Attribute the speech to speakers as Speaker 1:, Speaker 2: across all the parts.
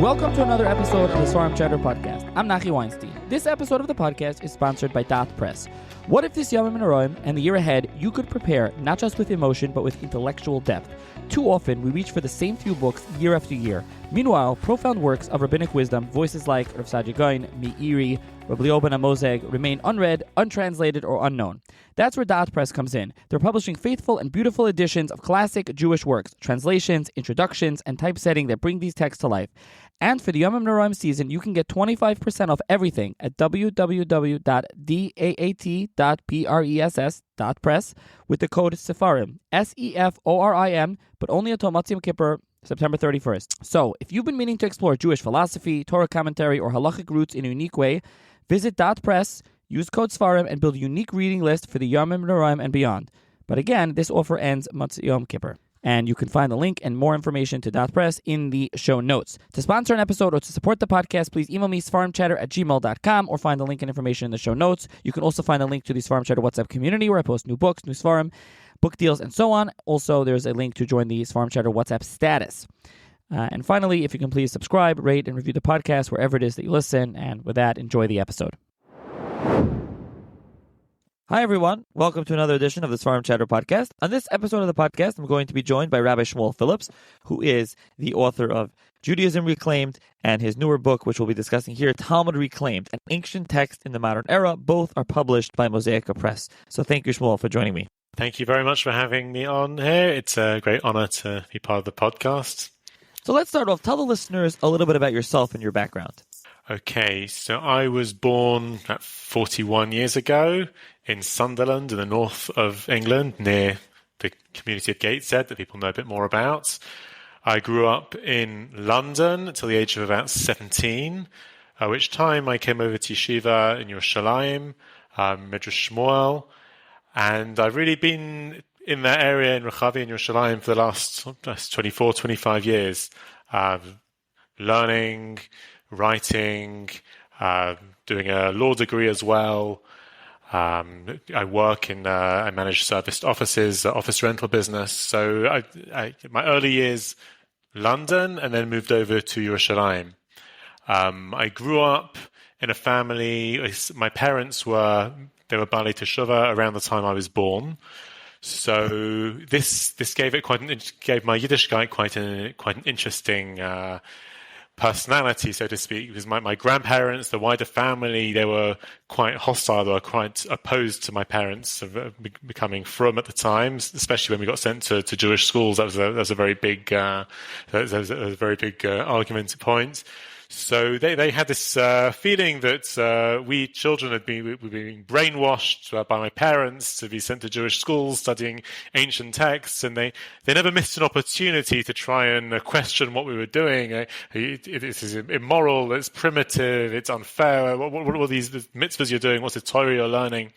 Speaker 1: Welcome to another episode of the Svarim Chatter podcast. I'm Nachi Weinstein. This episode of the podcast is sponsored by Daʔat Press. What if this Yomim Noraim and the year ahead you could prepare not just with emotion but with intellectual depth? Too often we reach for the same few books year after year. Meanwhile, profound works of rabbinic wisdom, voices like Seadya Gaon, Meiri, Eliyahu Benamozegh remain unread, untranslated, or unknown. That's where Daʔat Press comes in. They're publishing faithful and beautiful editions of classic Jewish works, translations, introductions, and typesetting that bring these texts to life. And for the Yomim Noraim season, you can get 25% off everything at www.daat.press with the code SEFARIM, SEFORIM, but only until Matzim Kippur, September 31st. So, if you've been meaning to explore Jewish philosophy, Torah commentary, or halachic roots in a unique way, visit Daʔat Press, use code SFARIM, and build a unique reading list for the Yomim Noraim and beyond. But again, this offer ends Yom Kippur. And you can find the link and more information to Daʔat Press in the show notes. To sponsor an episode or to support the podcast, please email me svarimchatter@gmail.com or find the link and information in the show notes. You can also find a link to the Svarim Chatter WhatsApp community where I post new books, new Svarim, book deals, and so on. Also, there's a link to join the Svarim Chatter WhatsApp status. And finally, if you can please subscribe, rate, and review the podcast wherever it is that you listen. And with that, enjoy the episode. Hi, everyone. Welcome to another edition of the Svarim Chatter podcast. On this episode of the podcast, I'm going to be joined by Rabbi Shmuel Phillips, who is the author of Judaism Reclaimed and his newer book, which we'll be discussing here, Talmud Reclaimed, an ancient text in the modern era. Both are published by Mosaic Press. So thank you, Shmuel, for joining me.
Speaker 2: Thank you very much for having me on here. It's a great honor to be part of the podcast.
Speaker 1: So let's start off. Tell the listeners a little bit about yourself and your background.
Speaker 2: Okay, so I was born about 41 years ago in Sunderland in the north of England, near the community of Gateshead that people know a bit more about. I grew up in London until the age of about 17, at which time I came over to Yeshiva in Yerushalayim, Midrash Shmuel, and I've really been in that area in Rechavi in Yerushalayim for the last 24, 25 years, learning, writing, doing a law degree as well. I work in, I manage serviced offices, office rental business. So my early years, London, and then moved over to Yerushalayim. I grew up in a family, my parents they were Baalei Teshuvah around the time I was born. So this gave my Yiddishkeit quite an interesting personality, so to speak, because my grandparents, the wider family, they were quite hostile. They were quite opposed to my parents becoming frum at the time, especially when we got sent to Jewish schools. That was a very big argument point. So they had this feeling that we children were being brainwashed by my parents to be sent to Jewish schools studying ancient texts, and they never missed an opportunity to try and question what we were doing. It is immoral, it's primitive, it's unfair. What are these mitzvahs you're doing? What's the Torah you're learning?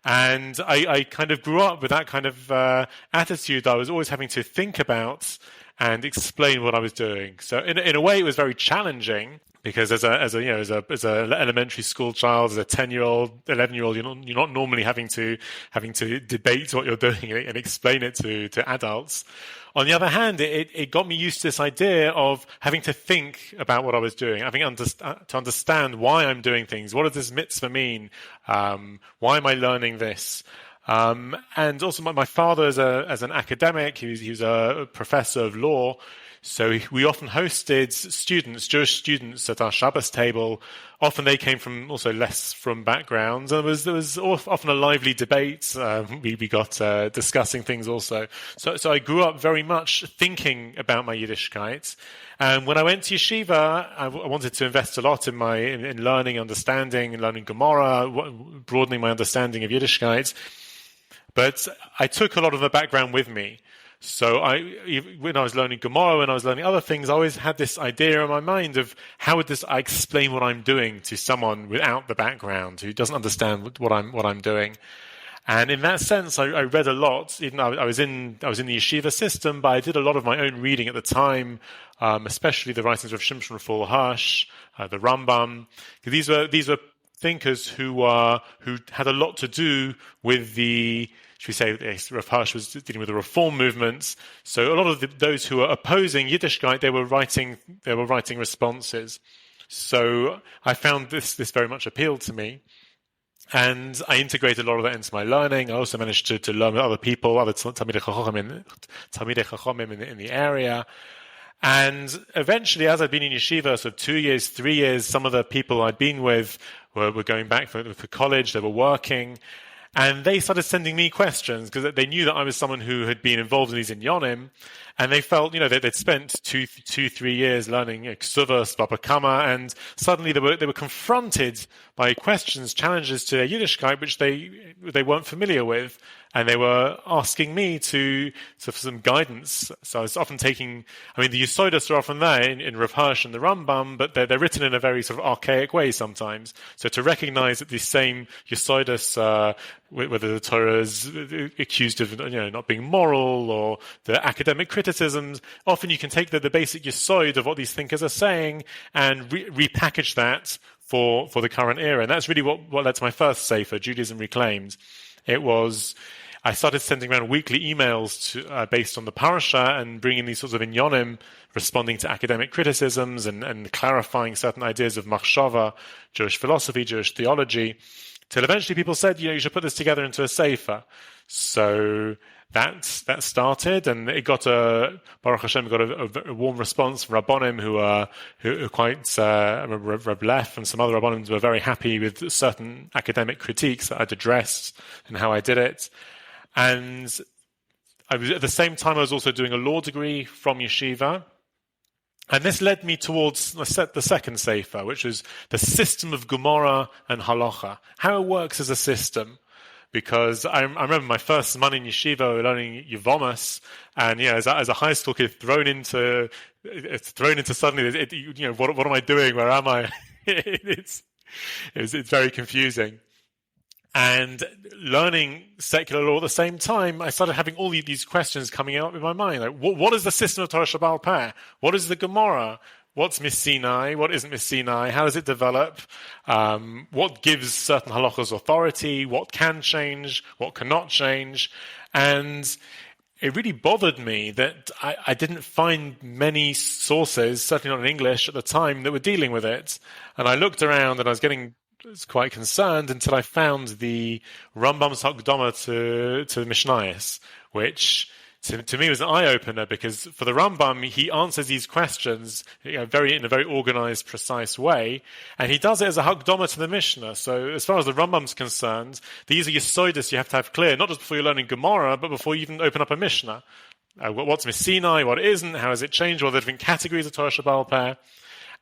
Speaker 2: And I kind of grew up with that kind of attitude that I was always having to think about and explain what I was doing. So in a way, it was very challenging because as a elementary school child, as a 10-year-old, 11-year-old, you're not normally having to debate what you're doing and explain it to adults. On the other hand, it got me used to this idea of having to think about what I was doing, having to understand why I'm doing things. What does this mitzvah mean? Why am I learning this? And also my father as an academic, he was a professor of law, so we often hosted Jewish students at our Shabbos table. Often they came from also less from backgrounds, and there was often a lively debate. We got discussing things also. So I grew up very much thinking about my Yiddishkeit. And when I went to Yeshiva, I wanted to invest a lot in learning, understanding, and learning Gemara, broadening my understanding of Yiddishkeit. But I took a lot of the background with me. So when I was learning Gemara, when I was learning other things, I always had this idea in my mind of how would I explain what I'm doing to someone without the background, who doesn't understand what I'm doing. And in that sense, I read a lot. Even though I was in the yeshiva system, but I did a lot of my own reading at the time, especially the writings of Shimshon Raphael Hirsch, the Rambam. These were thinkers who had a lot to do with the should we say, Rav Hirsch was dealing with the reform movements. So a lot of those who were opposing Yiddishkeit, they were writing responses. So I found this very much appealed to me. And I integrated a lot of that into my learning. I also managed to learn with other people, other Talmidei Chachomim in the area. And eventually, as I'd been in yeshiva, sort of 2 years, 3 years, some of the people I'd been with were going back for college, they were working. And they started sending me questions because they knew that I was someone who had been involved in these inyonim, and they felt, they'd spent 2-3 years learning Ksuvas, Baba Kama, and suddenly they were confronted by questions, challenges to their Yiddishkeit, which they weren't familiar with, and they were asking me for some guidance. So I was often taking, the Yesodus are often there in Rav Hirsch and the Rambam, but they're written in a very sort of archaic way sometimes. So to recognize that these same Yesodus, whether the Torah is accused of not being moral, or the academic criticisms, often you can take the basic yesod of what these thinkers are saying and repackage that for the current era. And that's really what led to my first sefer, Judaism Reclaimed. It was, I started sending around weekly emails based on the parasha and bringing these sorts of inyonim, responding to academic criticisms and clarifying certain ideas of machshava, Jewish philosophy, Jewish theology, till eventually people said, you should put this together into a sefer. So that started, and it got Baruch Hashem, got a warm response from Rabbonim who are quite, I remember Reb Leff and some other Rabbonim were very happy with certain academic critiques that I'd addressed and how I did it. And at the same time, I was also doing a law degree from yeshiva. And this led me towards the second sefer, which was the system of Gemara and Halacha, how it works as a system. Because I remember my first month in yeshiva learning Yevomus, and as a high school kid thrown into suddenly, what am I doing? Where am I? It's very confusing. And learning secular law at the same time, I started having all these questions coming up in my mind. Like, what is the system of Torah Shabbal Peh? What is the Gemara? What's Missinai? What isn't Missinai? How does it develop? What gives certain halachos authority? What can change? What cannot change? And it really bothered me that I didn't find many sources, certainly not in English at the time, that were dealing with it. And I looked around and I was quite concerned until I found the Rambam's Hakdama to the Mishnayos, which to me was an eye-opener, because for the Rambam, he answers these questions in a very organized, precise way, and he does it as a Hakdama to the Mishnah. So as far as the Rambam's concerned, these are Yesodis you have to have clear, not just before you're learning Gemara, but before you even open up a Mishnah. What's Missinai, what isn't, how has it changed, what are the different categories of Torah Shabbal Peh.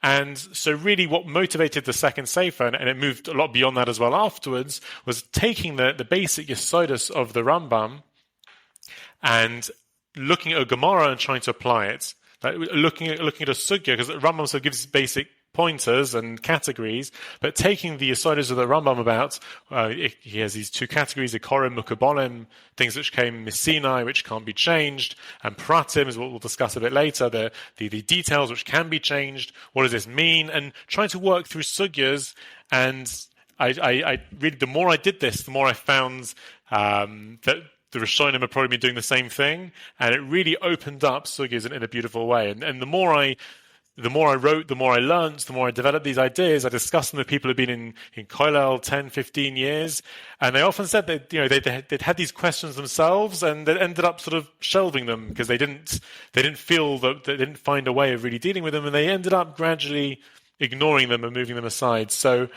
Speaker 2: And so really what motivated the second sefer, and it moved a lot beyond that as well afterwards, was taking the basic Yesodis of the Rambam and looking at a Gemara and trying to apply it. Like looking at a Sugya, because the Rambam sort of gives basic pointers and categories, but taking the Yesodis of the Rambam about, he has these two categories, Ikorim, Mukabolim, things which came Missinai, which can't be changed, and Pratim, is what we'll discuss a bit later, the details which can be changed, what does this mean, and trying to work through Sugyas. And I really, the more I did this, the more I found that the Rishonim have probably been doing the same thing, and it really opened up Sugyas in a beautiful way. And the more I wrote, the more I learned, the more I developed these ideas. I discussed them with people who've been in Kollel 10, 15 years, and they often said that they'd had these questions themselves, and they ended up sort of shelving them because they didn't feel that they didn't find a way of really dealing with them, and they ended up gradually ignoring them and moving them aside. So,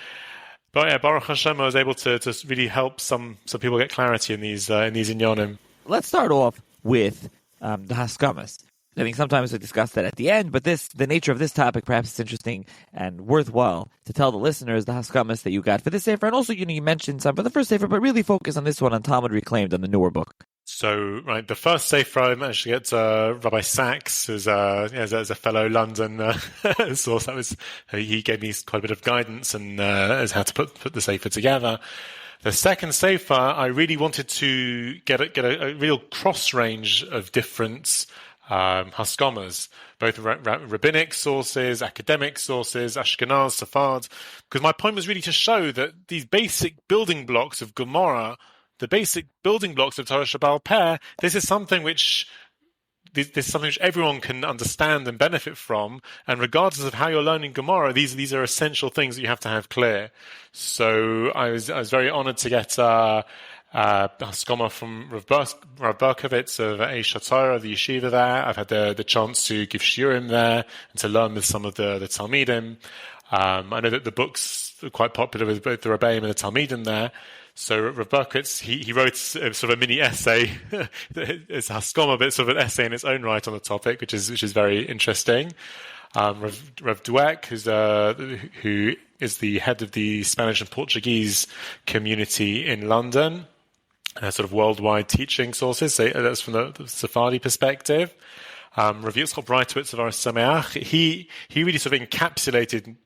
Speaker 2: but yeah, Baruch Hashem, I was able to really help some people get clarity in these inyanim.
Speaker 1: Let's start off with the Haskamas. I think sometimes we discuss that at the end, but the nature of this topic, perhaps it's interesting and worthwhile to tell the listeners the Haskamas that you got for this sefer, and also you mentioned some for the first sefer, but really focus on this one, on Talmud Reclaimed, on the newer book.
Speaker 2: So, right, the first sefer I managed to get Rabbi Sachs, who's as a fellow London source. He gave me quite a bit of guidance and as how to put the sefer together. The second sefer, I really wanted to get a real cross range of different Haskamas, both rabbinic sources, academic sources, Ashkenaz, Sepharad, because my point was really to show that these basic building blocks of Gemara, the basic building blocks of Torah Shebaal Peh, this is something which everyone can understand and benefit from, and regardless of how you're learning Gemara, these are essential things that you have to have clear. So I was very honored to get Haskama from Rav Berkovitz of Eish HaTorah, the yeshiva there. I've had the chance to give shiurim there and to learn with some of the Talmidim. I know that the books are quite popular with both the Rebbeim and the Talmidim there. So Rav Berkovitz, he wrote sort of a mini essay. It's Haskama, but it's sort of an essay in its own right on the topic, which is very interesting. Rav Dweck, who is the head of the Spanish and Portuguese community in London, sort of worldwide teaching sources. So that's from the Sephardi perspective. Rav Yitzchok Breitowitz of Ohr Sameach, he really sort of encapsulated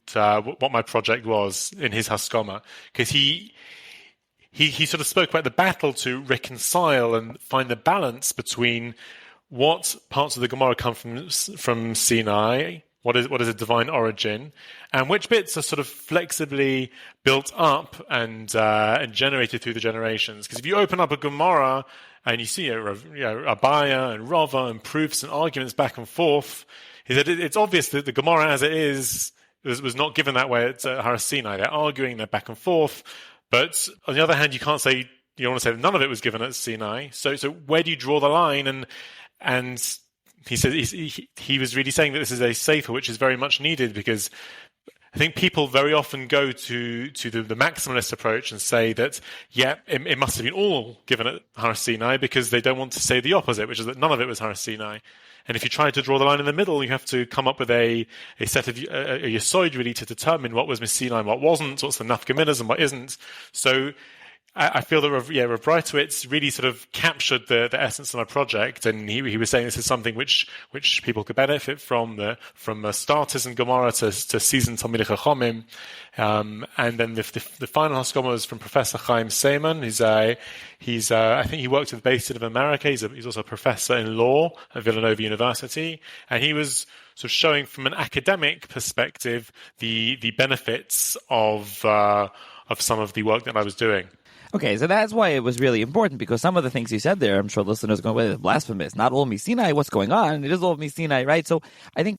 Speaker 2: what my project was in his Haskama, because he sort of spoke about the battle to reconcile and find the balance between what parts of the Gemara come from Sinai, what is a divine origin, and which bits are sort of flexibly built up and generated through the generations. Because if you open up a Gemara and you see Abaya and Rava and proofs and arguments back and forth, it's obvious that the Gemara as it is was not given that way at Har Sinai. They're arguing, they're back and forth. But on the other hand, you don't want to say that none of it was given at Sinai. So where do you draw the line? And he said he was really saying that this is a sefer which is very much needed, because I think people very often go to the maximalist approach and say that, it must have been all given at Har Sinai, because they don't want to say the opposite, which is that none of it was Har Sinai. And if you try to draw the line in the middle, you have to come up with a set of a yesod really to determine what was Sinai and what wasn't, what's the nafkaminas and what isn't. So I feel that Rav Breitowitz really sort of captured the essence of my project, and he was saying this is something which people could benefit from starters in Gemara to seasoned Talmidei Chachamim. And then the final Haskama was from Professor Chaim Seiman. I think he worked with the Beis Din of America. He's also a professor in law at Villanova University, and he was sort of showing from an academic perspective the benefits of some of the work that I was doing.
Speaker 1: Okay, so that's why it was really important, because some of the things you said there, I'm sure listeners are going, well, it's blasphemous. Not all Sinai, what's going on? It is all Sinai, right? So I think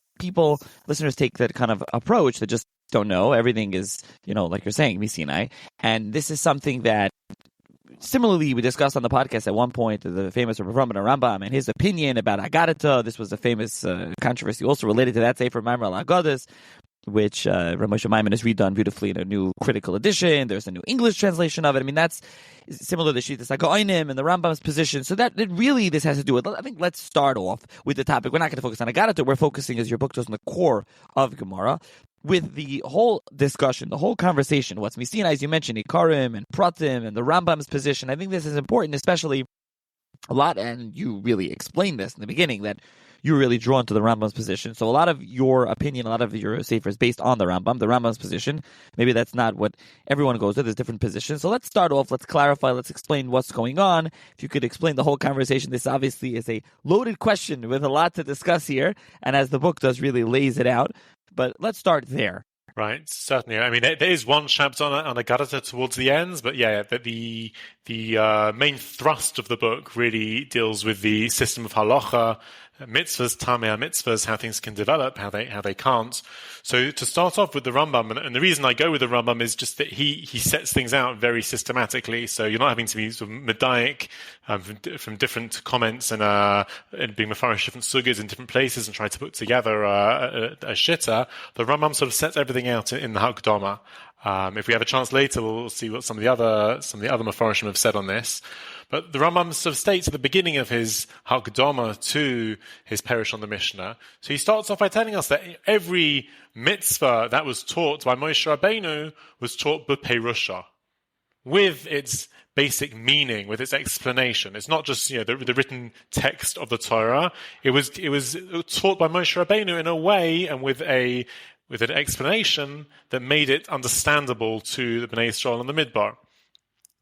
Speaker 1: listeners take that kind of approach that just don't know. Everything is, like you're saying, Sinai. And this is something that, similarly, we discussed on the podcast at one point, the famous Rav Rambam and his opinion about Agadata. This was a famous controversy also related to that Sefer Maimer al Agadas, which Rav Moshe Maimon has redone beautifully in a new critical edition. There's a new English translation of it. I mean, that's similar to Shittas HaGaonim and the Rambam's position. So that really this has to do with, I think let's start off with the topic. We're not going to focus on Agadata. We're focusing, as your book does, on the core of Gemara, with the whole discussion, the whole conversation. What's Sinai, as you mentioned, Ikarim and Pratim and the Rambam's position. I think this is important, especially a lot, and you really explained this in the beginning, that you're really drawn to the Rambam's position. So a lot of your opinion, a lot of your sefer is based on the Rambam's position. Maybe that's not what everyone goes with. There's different positions. So let's start off. Let's clarify. Let's explain what's going on. If you could explain the whole conversation. This obviously is a loaded question with a lot to discuss here. And as the book does, really lays it out. But let's start there.
Speaker 2: Right, certainly. I mean, there is one chapter on Agadata towards the ends, but the main thrust of the book really deals with the system of halacha, mitzvahs, tamei mitzvahs, how things can develop, how they can't. So to start off with the Rambam, and the reason I go with the Rambam is just that he sets things out very systematically. So you're not having to be sort of medaic from different comments and being mafarish different sugas in different places and try to put together a shitta. The Rambam sort of sets everything out in the Hakdama. If we have a chance later, we'll see what some of the other mafarishim have said on this. But the Rambam sort of states at the beginning of his Hakdama to his Perish on the Mishnah. So he starts off by telling us that every mitzvah that was taught by Moshe Rabbeinu was taught b'peirusha, with its basic meaning, with its explanation. It's not just the written text of the Torah. It was taught by Moshe Rabbeinu in a way and with an explanation that made it understandable to the Bnei Yisrael and the Midbar.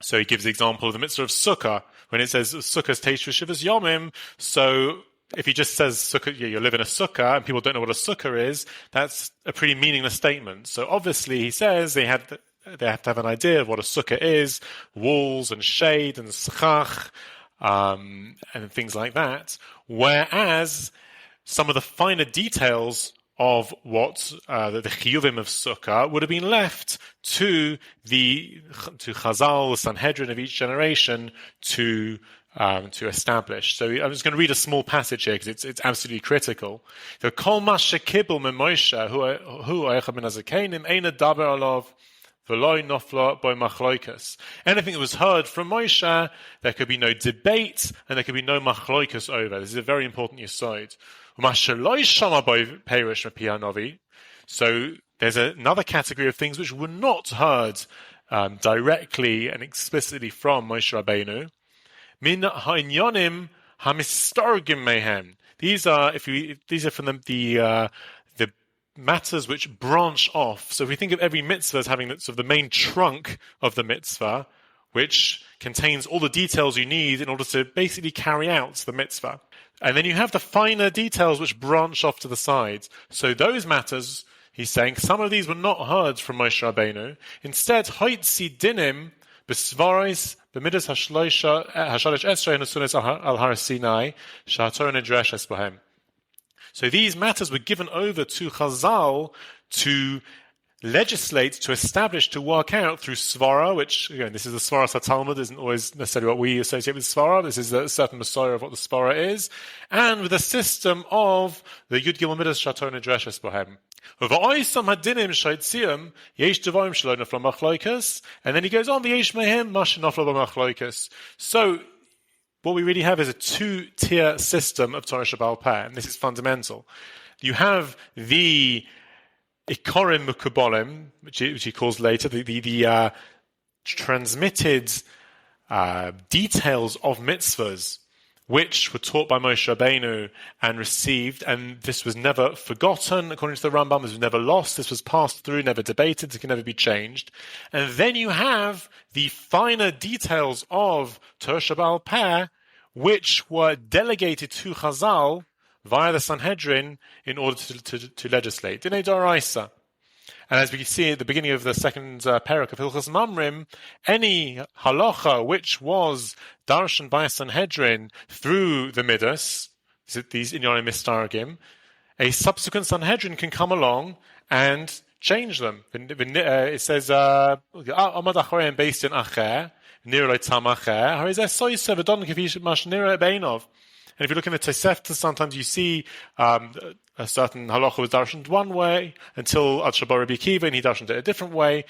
Speaker 2: So he gives the example of the mitzvah of Sukkah, when it says Sukkah's Teishu Shivas Yomim. So if he just says Sukkah, you live in a Sukkah, and people don't know what a Sukkah is, that's a pretty meaningless statement. So obviously he says they had they have to have an idea of what a sukkah is, walls and shade and schach, and things like that. Whereas some of the finer details of what the chiyuvim of sukkah would have been left to Chazal, the Sanhedrin of each generation to establish. So I'm just going to read a small passage here because it's absolutely critical. So Kol ma shekibel me Moshe hu Eliyahu Benamozegh eina daber alav v'lo nofla bo machlokas. Anything that was heard from Moshe, there could be no debate and there could be no machlokas over. This is a very important yesod. So there's another category of things which were not heard directly and explicitly from Moshe Rabbeinu. Min ha'inyonim hamistargim mehem. These are from the matters which branch off. So if we think of every mitzvah as having sort of the main trunk of the mitzvah, which contains all the details you need in order to basically carry out the mitzvah. And then you have the finer details which branch off to the sides. So those matters, he's saying, some of these were not heard from Moshe Rabbeinu. Instead, hoitzi dinim b'svaris b'midas hashalosh esrei nesunes al har Sinai sha'atorah nidreshes b'hem. So these matters were given over to Chazal to legislate, to establish, to work out through svara, which, again, this is the svara Talmud, isn't always necessarily what we associate with svara. This is a certain messiah of what the svara is, and with a system of the Yud Gimel Midas Shator Nidreshes Bohem. And then he goes on, so what we really have is a two-tier system of Torah Shabbal Peh, and this is fundamental. You have the Ikorim Mukubolim, which he calls later, the transmitted details of mitzvahs, which were taught by Moshe Rabbeinu and received, and this was never forgotten, according to the Rambam, this was never lost, this was passed through, never debated, it can never be changed. And then you have the finer details of Torah Shabbal Peh, which were delegated to Chazal via the Sanhedrin in order to legislate. Dinei Doraisa. And as we see at the beginning of the second parak of Hilchos Mamrim, any halacha which was darshan by a Sanhedrin through the Midas, these Inyanim Mistargim, a subsequent Sanhedrin can come along and change them. It says, Amad Achoreim based in Acher, Niroi Tam Acher, Harizeh Soyse V'don Kivish Mash Niroi Beinov. And if you look in the Tosefta, sometimes you see a certain halacha was darshaned one way until Ad Shabbat Rabbi Akiva, and he darshaned it a different way.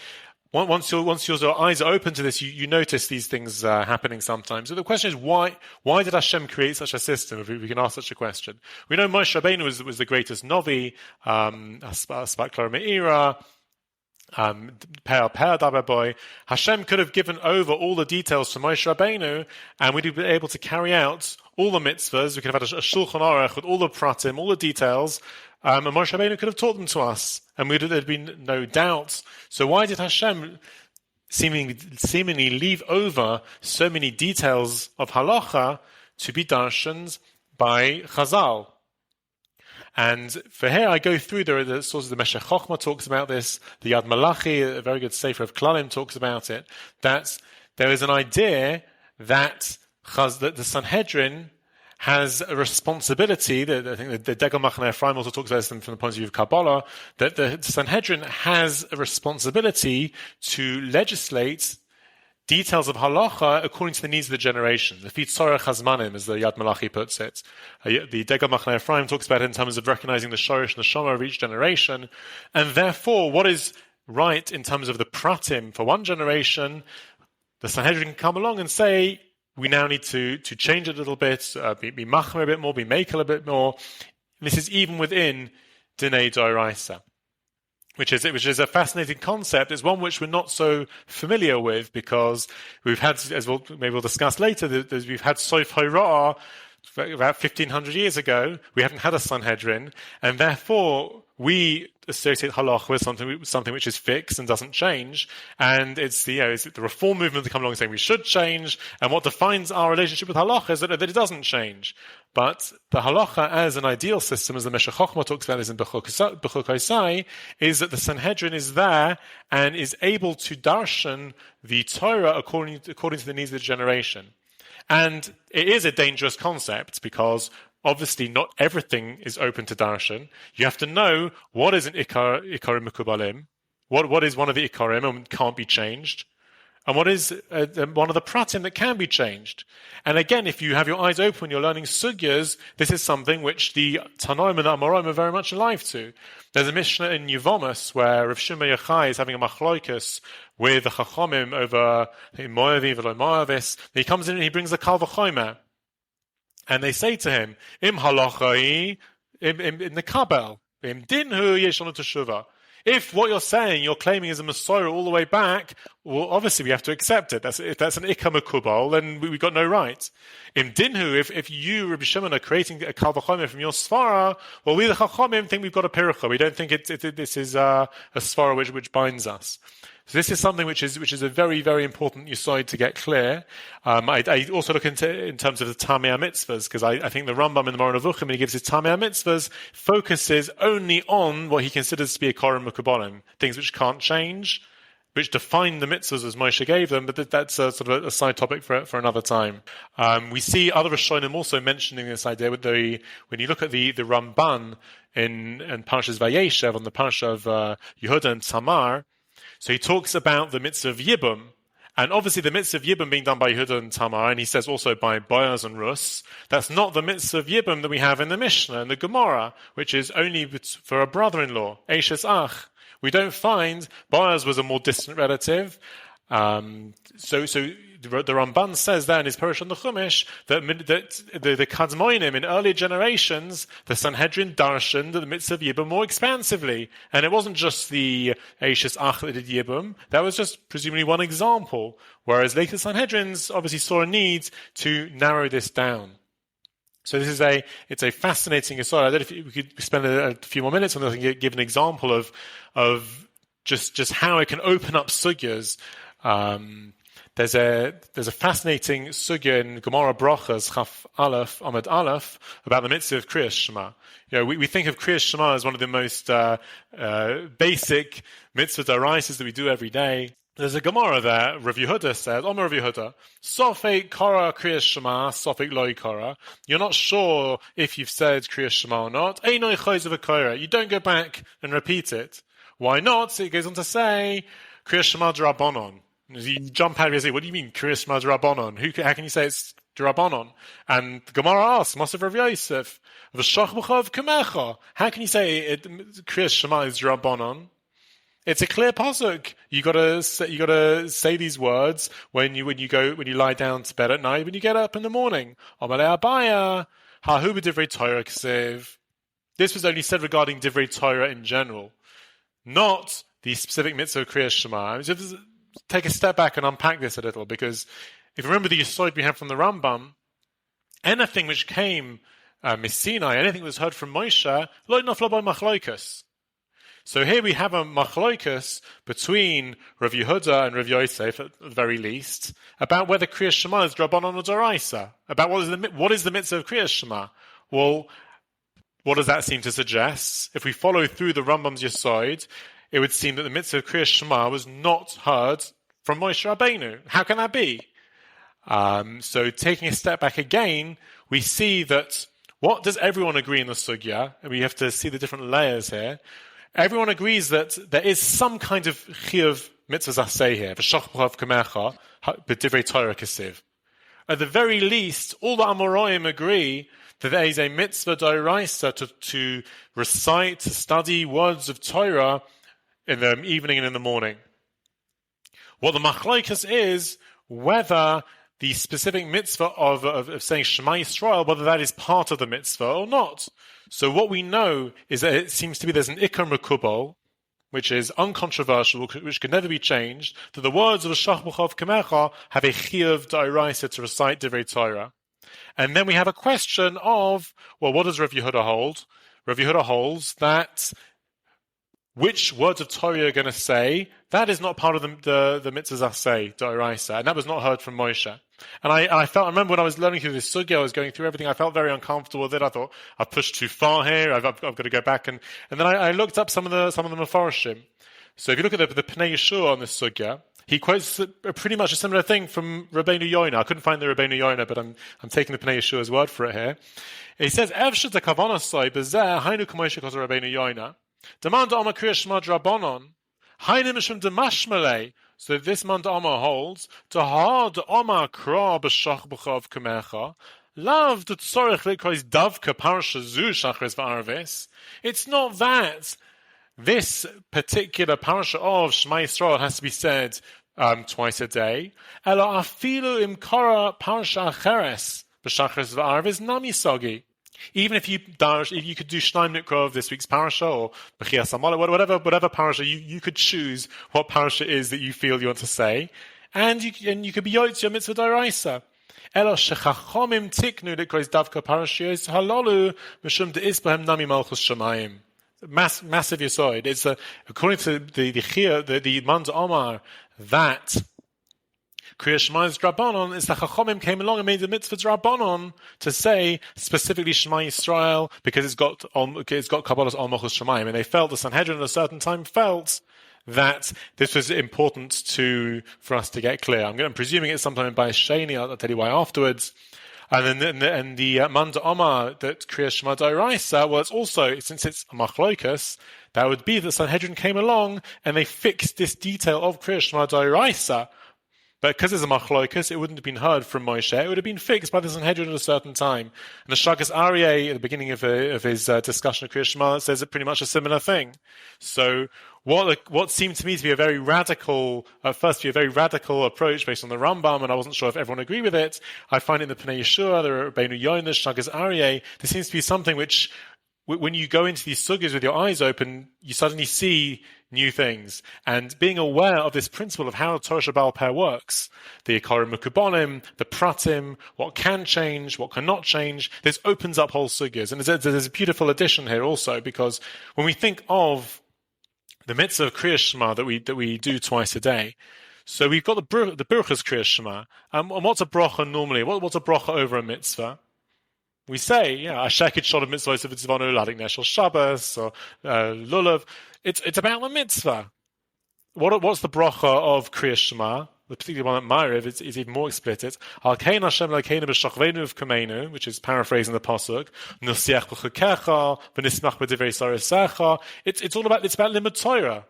Speaker 2: Once your eyes are open to this, you notice these things happening sometimes. So the question is, why did Hashem create such a system? If we can ask such a question. We know Moshe Rabbeinu was the greatest Novi, Aspaklar Meira, Hashem could have given over all the details to Moshe Rabbeinu, and we'd be able to carry out all the mitzvahs. We could have had a Shulchan Aruch with all the pratim, all the details, and Moshe Rabbeinu could have taught them to us, and there'd been no doubt. So why did Hashem seemingly leave over so many details of halacha to be darshaned by Chazal? And for here, I go through the sources. The Meshech Chochmah talks about this. The Yad Malachi, a very good Sefer of Klalim, talks about it. That there is an idea that the Sanhedrin has a responsibility. I think the Degel Machaneh Ephraim also talks about this from the point of view of Kabbalah. That the Sanhedrin has a responsibility to legislate details of halacha according to the needs of the generation. The Fitzorach Hazmanim, as the Yad Malachi puts it. The Degel Machaneh Ephraim talks about it in terms of recognizing the Shorish and the Shomer of each generation. And therefore, what is right in terms of the pratim for one generation, the Sanhedrin can come along and say, we now need to change it a little bit, be machmer a bit more, be makel a bit more. And this is even within Dinei Doraisa. Which is a fascinating concept. It's one which we're not so familiar with because we've had, as we'll discuss later, we've had Sof Hora'ah about 1,500 years ago, we haven't had a Sanhedrin, and therefore we associate halach with something which is fixed and doesn't change. And it's the reform movement that come along saying we should change, and what defines our relationship with halacha is that it doesn't change. But the halacha as an ideal system, as the Meshech Chochmah talks about this in B'chuk Osai, is that the Sanhedrin is there and is able to darshan the Torah according to the needs of the generation. And it is a dangerous concept because obviously not everything is open to darshan. You have to know what is an ikarim mekubalim, what is one of the ikarim and can't be changed, and what is one of the pratim that can be changed. And again, if you have your eyes open, you're learning sugyas, this is something which the Tanoim and the Amoraim are very much alive to. There's a Mishnah in Yevamos where Rav Shimon Yochai is having a machloikus with the Chachomim over Moavi v'lo Moavis. He comes in and he brings a Kal V'chomer. And they say to him, Im halachai, in the Kabel, Im dinhu yeshon teshuvah. If what you're saying, you're claiming is a Messiah all the way back, well, obviously we have to accept it. If that's an Ikka Mekubal, then we've got no right. In Dinhu, if you, Rabbi Shimon, are creating a Kal V'chomer from your Svara, well, we the Chachomim think we've got a Pirucha. We don't think this is a Svara which binds us. So this is something which is a very, very important Yesod to get clear. I also look in terms of the Tamei Mitzvahs, because I think the Rambam in the Moreh Nevuchim, when he gives his Tamei Mitzvahs, focuses only on what he considers to be a Korim Mekubalim, things which can't change, which define the mitzvahs as Moshe gave them, but that's a sort of a side topic for another time. We see other Rishonim also mentioning this idea when you look at the Ramban in Parshas Vayeshev, on the Parsha of Yehuda and Tamar. So he talks about the mitzvah of Yibum, and obviously the mitzvah of Yibum being done by Yehuda and Tamar, and he says also by Boaz and Rus. That's not the mitzvah of Yibum that we have in the Mishnah and the Gemara, which is only for a brother-in-law, Eishes Ach. We don't find Boaz was a more distant relative. So the Ramban says there in his Perush on the Chumash that the Kadmoinim in earlier generations, the Sanhedrin darshaned the mitzvah of Yibum more expansively. And it wasn't just the Eishes Ach that did Yibum. That was just presumably one example. Whereas later Sanhedrins obviously saw a need to narrow this down. So this is it's a fascinating aside. I don't know if we could spend a few more minutes on this and give an example of just how it can open up sugyas. There's a fascinating sugya in Gemara Brachas Chaf Aleph Amud Aleph about the mitzvah of Kriyas Shema. We think of Kriyas Shema as one of the most basic mitzvah d'oraisas that we do every day. There's a Gemara there. Rav Yehuda says, Omer Rav Yehuda, Sofek Kara Kriyas Shema, Sofek Loi Kara. You're not sure if you've said Kriyas Shema or not. Einoi Chayz V'Kara. You don't go back and repeat it. Why not? So it goes on to say, Kriyas Shema D'Rabbanon. You jump out and say, what do you mean, Kriyas Shema D'Rabbanon? How can you say it's D'Rabbanon? And the Gemara asks, Mosav Rav Yosef, V'shach b'chav kamecha. How can you say Kriyas Shema is D'Rabbanon? It's a clear pasuk. You gotta say these words when you lie down to bed at night, when you get up in the morning. Amalei Abaya, hahu b'divrei Torah k'sev. This was only said regarding divrei Torah in general, not the specific mitzvah of Kriyas Shema. So take a step back and unpack this a little, because if you remember the Yesod we have from the Rambam, anything which came Sinai, anything that was heard from Moshe, lo naflo by machloikus. So here we have a machloikus between Rav Yehuda and Rav Yosef, at the very least, about whether Kriyas Shema is D'Rabbanan or D'Oraisa, about what is the mitzvah of Kriyas Shema. Well, what does that seem to suggest? If we follow through the Rambam's Yesod, it would seem that the mitzvah of Kriyas Shema was not heard from Moshe Rabbeinu. How can that be? So taking a step back again, we see that what does everyone agree in the sugya? And we have to see the different layers here. Everyone agrees that there is some kind of chiyuv mitzvahs aseh here. V'shach b'chav kamecha b'divrei Torah k'siv. At the very least, all the Amoraim agree that there is a mitzvah d'oraisa to recite, to study words of Torah in the evening and in the morning. What the machlokes is whether the specific mitzvah of saying Shema Yisrael, whether that is part of the mitzvah or not. So what we know is that it seems to be there's an Ikar Mekubal, which is uncontroversial, which can never be changed, that the words of the Shach B'chav Kamecha have a chiyuv d'oraisa to recite Divrei Torah. And then we have a question of, well, what does Rav Yehuda hold? Rav Yehuda holds that which words of Torah you're going to say, that is not part of the mitzvahs aseh, d'oraisa, and that was not heard from Moshe. And I remember when I was learning through this sugya, I was going through everything, I felt very uncomfortable with it. I thought, I've pushed too far here, I've got to go back. And then I looked up some of the Mefarshim. So if you look at the Pnei Yeshua on this sugya, he quotes pretty much a similar thing from Rabbeinu Yoina. I couldn't find the Rabbeinu Yoina, but I'm taking the Pnei Yeshua's word for it here. He says, Evshet hakavana sai bezeh hainu k'moshe kos Rabbeinu Yoina. Demand Oma Kriya Shema Drabonon. Hainu mishum demashmele. So this man Oma holds, Tahar de Oma Kra b'shach b'chav kumecha. Love the tzorich likrois davka parsha zu shachris v'arvis. It's not that this particular parasha of Shema Yisrael has to be said twice a day. Ela afilu imkara parasha acheres b'shachris v'arvis nami sogi. Even if you could do Shnaim Nikrov of this week's parasha or B'chias Amala, whatever parasha, you could choose what parasha is that you feel you want to say, and you could be yotz your mitzvah d'oraisa. Elo shechachomim tiknu likrois davka parashiyos halalu mishum de'isbahem nami malchus shamayim. Massive yesod. It's according to the Mand Omar that Kriya Shema's Drabonon is the Chachomim came along and made the mitzvah Drabonon to say specifically Shema Yisrael because it's got Kabbalah's Al Mochus Shemayim, and they felt, the Sanhedrin at a certain time felt that this was important for us to get clear. I'm presuming it's sometime by Sheni. I'll tell you why afterwards. And then the Manda Omar that Kriya Shema D'oraisa, well, it's also, since it's a machlokas, that would be that Sanhedrin came along and they fixed this detail of Kriya Shema D'oraisa. But because it's a machlokas, it wouldn't have been heard from Moshe. It would have been fixed by the Sanhedrin at a certain time. And the Shagas Aryeh, at the beginning of his discussion of Kriya Shema, says pretty much a similar thing. So what seemed to me to be a very radical approach based on the Rambam, and I wasn't sure if everyone agreed with it, I find in the Pnei Yeshua, the Rabbeinu Yoina, Shagas Aryeh, there seems to be something which, when you go into these sugyas with your eyes open, you suddenly see new things. And being aware of this principle of how Torah Shabbal Peh works, the Ikarim Mukubonim, the Pratim, what can change, what cannot change, this opens up whole sugyas. And there's a beautiful addition here also, because when we think of the mitzvah of Kriya Shema that we do twice a day, so we've got the Birchas Kriya Shema. And what's a bracha normally? What's a bracha over a mitzvah? We say, Ashekit Shodom Mitzvahs of Tzivanu, Ladik Neshel Shabbos, or Lulav. It's about the mitzvah. What's the bracha of Kriya Shema? The particular one at Meiri is even more explicit. Halkein Hashem Lakeinu b'shachveinu v'kameinu, which is paraphrasing the pasuk. Nusiach b'chukecha, v'nismach b'divrei saresecha. It's about limud Torah.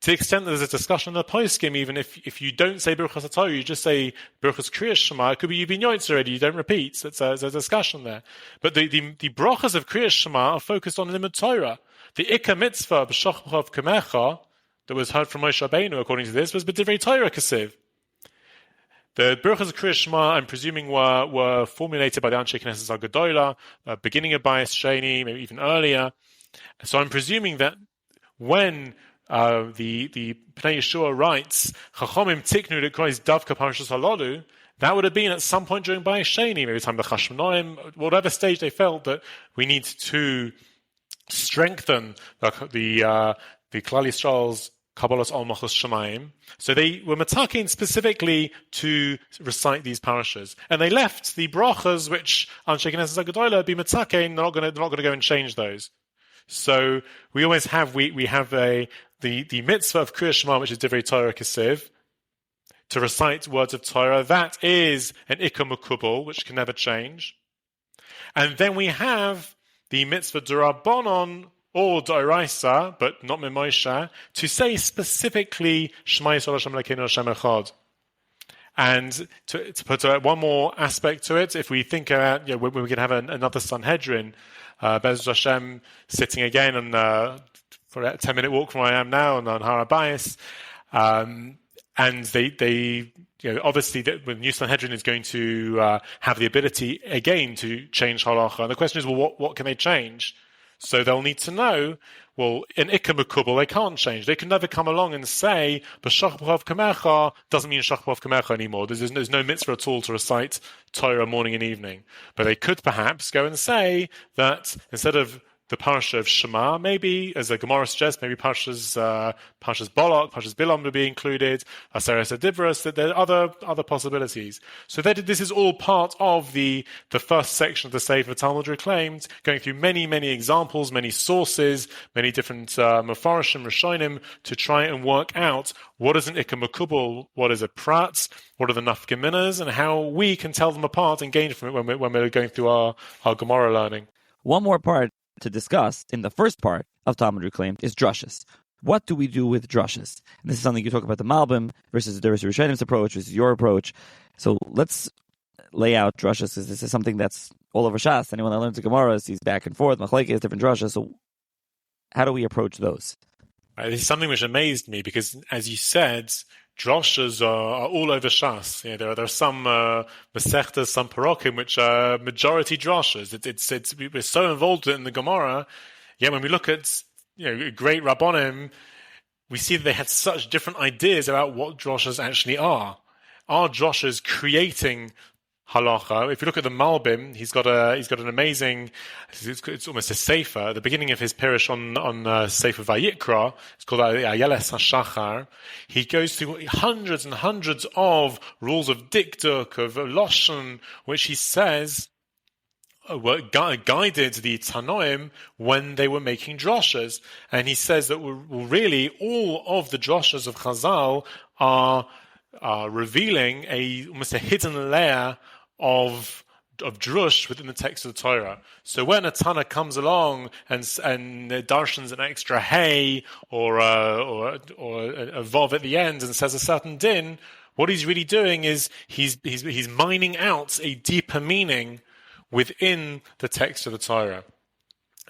Speaker 2: To the extent that there's a discussion in the poskim, even if you don't say Birchas HaTorah, you just say Birchas Kriya Shema, it could be you've been yoitz already, you don't repeat. So there's a discussion there. But the brachas of Kriya Shema are focused on limud Torah. The Ikka mitzvah, b'shachchav kamecha, that was heard from Moshe Rabbeinu, according to this, was b'divrei Torah kasiv. The Birchas of Kriya Shema, I'm presuming, were formulated by the Anshe Knesset HaGedolah, beginning of Bayis Sheni, maybe even earlier. So I'm presuming that when the Pnei Yeshua writes, Chachomim tiknu likrois davka parashas halalu, that would have been at some point during Bayis Sheni, maybe time the Chashmonaim, whatever stage they felt that we need to strengthen the Klal Yisrael's Kabbalah's Al Machos Shemayim. So they were matakin specifically to recite these parashas, and they left the brachas which Anshe Knesset HaGedolah be matakin. They're not going to go and change those. So we always have the mitzvah of Kriya Shema, which is Divrei Torah Kesiv, to recite words of Torah. That is an Ikka Mukubal, which can never change. And then we have the mitzvah D'Rabbanon or D'Oraisa, but not Mimosha, to say specifically Shema Yisrael Hashem Elokeinu Hashem Echad. And to put one more aspect to it, if we think about when we can have another Sanhedrin, Be'ez Hashem sitting again for a 10-minute walk from where I am now on Har HaBayis, and they obviously the new Sanhedrin is going to have the ability again to change halacha. And the question is, well, what can they change? So they'll need to know, well, in Ikka Makubal, they can't change. They can never come along and say, B'shach b'chav kamecha doesn't mean Shach b'chav kamecha anymore. There's no mitzvah at all to recite Torah morning and evening. But they could perhaps go and say that instead of the parsha of Shema, maybe, as the Gemara suggests, maybe parshas Balak, parshas Bilam would be included, Aseret Adibras, that there are other possibilities. So this is all part of the first section of the Sefer Talmud Reclaimed, going through many, many examples, many sources, many different Mefarshim, Rishonim, to try and work out what is an Ikka Makubal, what is a Prat, what are the Nafgeminas, and how we can tell them apart and gain from it when we're going through our Gemara learning.
Speaker 1: One more part to discuss in the first part of Talmud Reclaimed is drushes. What do we do with drushes? And this is something you talk about the Malbim versus the Rishonim's approach versus your approach. So let's lay out drushes, because this is something that's all over Shas. Anyone that learns the Gemara sees back and forth, Machlekes, different drushes. So how do we approach those?
Speaker 2: This is something which amazed me, because as you said, drushes are all over Shas. You know, there are some Masechtas, some Parokim, which are majority drushes. We're so involved in the Gemara. Yet when we look at great Rabbonim, we see that they had such different ideas about what drushes actually are. Are drushes creating halacha? If you look at the Malbim, he's got an amazing. It's almost a sefer. At the beginning of his pirish on Sefer Vayikra, it's called Ayeles HaShachar. He goes through hundreds and hundreds of rules of dikduk, of lashon, which he says guided the Tanoim when they were making droshes. And he says that really all of the droshes of Chazal are revealing almost a hidden layer of drush within the text of the Torah. So when a Tana comes along and darshans an extra hay or a vav at the end and says a certain din, what he's really doing is he's mining out a deeper meaning within the text of the Torah.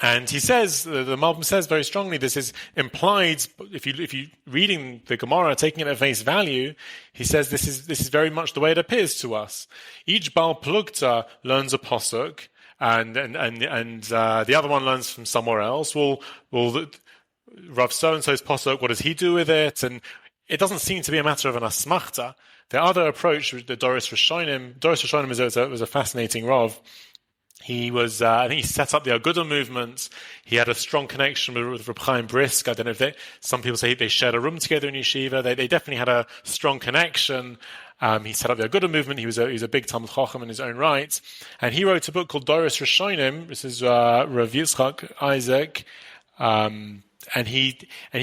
Speaker 2: And he says, the Malbim says very strongly, this is implied, if you reading the Gemara, taking it at face value, he says this is very much the way it appears to us. Each Baal Plugta learns a posuk, and the other one learns from somewhere else. Well, Rav so-and-so's posuk, what does he do with it? And it doesn't seem to be a matter of an asmachta. The other approach, the Doris Rishonim was a fascinating Rav. He was, I think he set up the Agudah movement. He had a strong connection with Reb Chaim Brisk. I don't know if some people say they shared a room together in yeshiva. They definitely had a strong connection. He set up the Agudah movement. He was a big Talmud Chacham in his own right. And he wrote a book called Doris Rishonim. This is, Rav Yitzchak Isaac. And he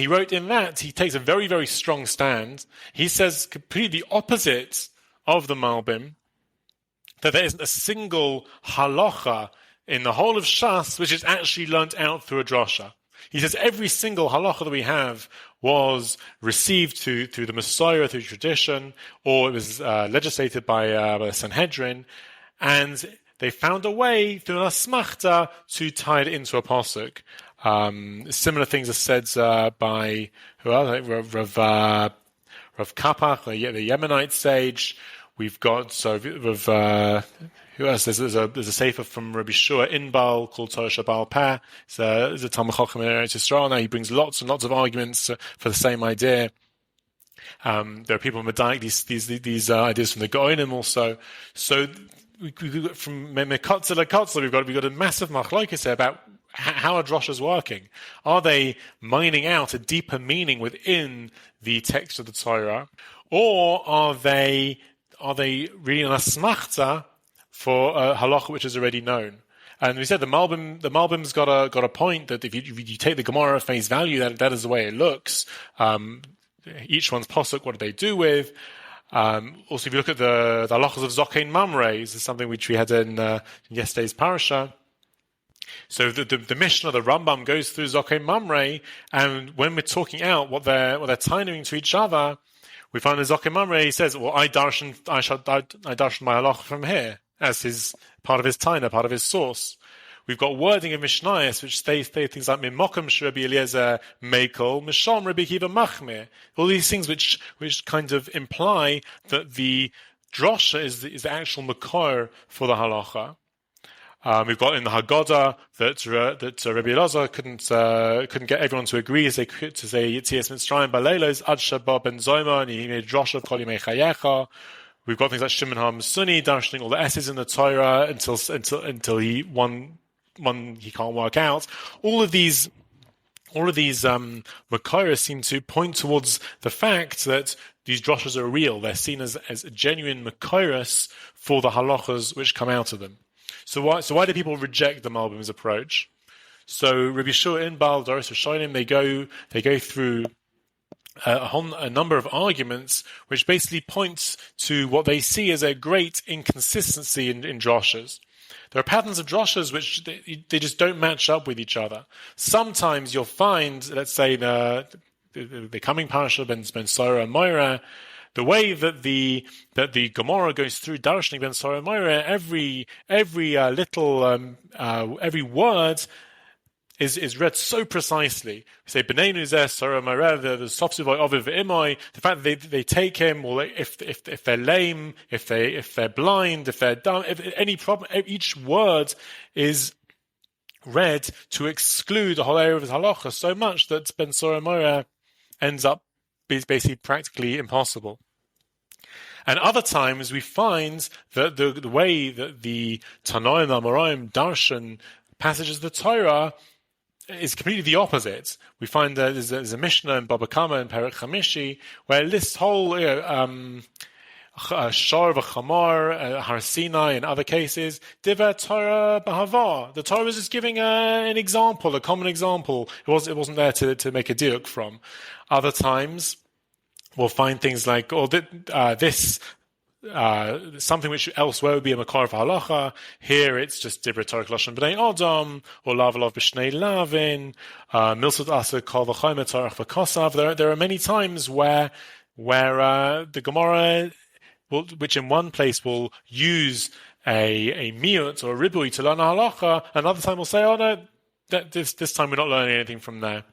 Speaker 2: wrote in that, he takes a very, very strong stand. He says completely the opposite of the Malbim, that there isn't a single halacha in the whole of Shas which is actually learnt out through a drasha. He says every single halacha that we have was received through the Messiah, through tradition, or it was legislated by the Sanhedrin, and they found a way through an asmachta to tie it into a pasuk. Similar things are said by Rav Kapach, the Yemenite sage. We've got who else? There's a sefer from Rabbi Shua Inbal called Torah Shabal Peh. It's a Talmud Chacham in Eretz Yisrael. Now he brings lots and lots of arguments for the same idea. There are people who medayek these ideas from the Gaonim also. So we got from Mekotza to Kotza, we've got a massive machlokes here about how are droshes working. Are they mining out a deeper meaning within the text of the Torah, or are they really an asmachta for a halacha which is already known? And we said the Malbim's got a point that if you take the Gemara at face value, that is the way it looks. Each one's posuk, what do they do with? Also, if you look at the halachas of Zokein Mamre, this is something which we had in yesterday's parasha. So the Mishnah, the Rambam, goes through Zokein Mamre, and when we're talking out what they're tying to each other, we find in Zokein Mamre, he says, well, I darshan my halacha from here, as his part of his taina, part of his source. We've got wording of Mishnayos, which say things like Mimokum Rabbi Eliezer Mekel, Misham Rabbi Kiva Machmir. All these things which kind of imply that the drosha is the actual makor for the halacha. We've got in the Haggadah that Rabbi Elazar couldn't get everyone to agree to say Yitzias Mitzrayim Baleilos Ad Shabbat Ben Zoma, and he made Drosh of Kol Yimei Chayecha. We've got things like Shimon HaMasuni darshaning all the S's in the Torah until he one he can't work out. All of these Makoros seem to point towards the fact that these droshes are real. They're seen as genuine Makoros for the halachas which come out of them. So why do people reject the Malbim's approach? So Rabbi Yeshua in Baal Doros Rishonim, they go through a number of arguments which basically point to what they see as a great inconsistency in droshes. There are patterns of droshes which they just don't match up with each other. Sometimes you'll find, let's say, the coming parasha Ben Sora and Meiri, the way that the Gemara goes through darshaning Ben Sora and Meiri, every word is read so precisely. We say B'neinu Zeh Sora Meiri, the Sofsuvai Oviv Imai. The fact that they take him, or if they're lame, if they're blind, if they're dumb, if any problem, each word is read to exclude the whole area of his halacha so much that Ben Sora Meiri ends up basically practically impossible. And other times we find that the way that the Tanoim Amoraim darshan passages of the Torah is completely the opposite. We find that there's a Mishnah in Baba Kama and Perek Chamishi where it lists whole Shor v'Chamar, Har Sinai, in other cases, Divrei Torah B'Hava. The Torah was just giving an example, a common example. It wasn't there to make a diuk from. Other times, we'll find things like, something which elsewhere would be a makar of halacha. Here it's just Divrei Torah Lashon B'nei Adam, or Lavalov B'Shnei Lavin, Milsut Asa Kol V'Chayim Torah V'Kosav. There are many times where the Gemara, which in one place will use a miut or a ribui to learn a halacha, another time will say, oh no, this time we're not learning anything from there.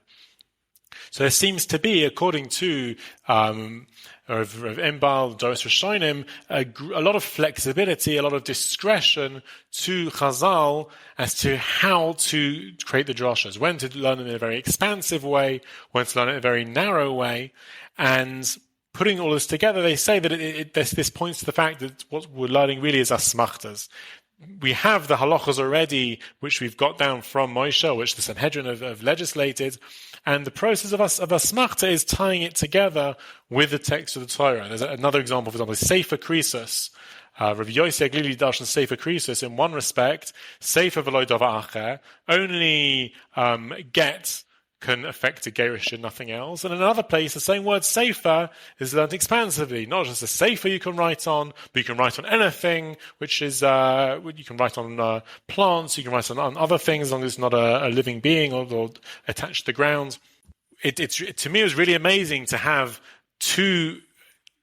Speaker 2: So there seems to be, according to Rav Embal, Doros Rishonim, a lot of flexibility, a lot of discretion to Chazal as to how to create the droshes, when to learn it in a very expansive way, when to learn it in a very narrow way, and putting all this together, they say that this points to the fact that what we're learning really is asmachtas. We have the halachas already, which we've got down from Moshe, which the Sanhedrin have legislated, and the process of asmachta is tying it together with the text of the Torah. And there's another example, for example, Sefer Krisus. Rabbi Yossi Aglili darshan Sefer Krisus in one respect, Sefer v'lo davar acher, only get can affect a gerish and nothing else. And in another place, the same word sefer is learned expansively. Not just a sefer you can write on, but you can write on anything, which is, you can write on plants, you can write on other things, as long as it's not a living being or attached to the ground. To me, it was really amazing to have two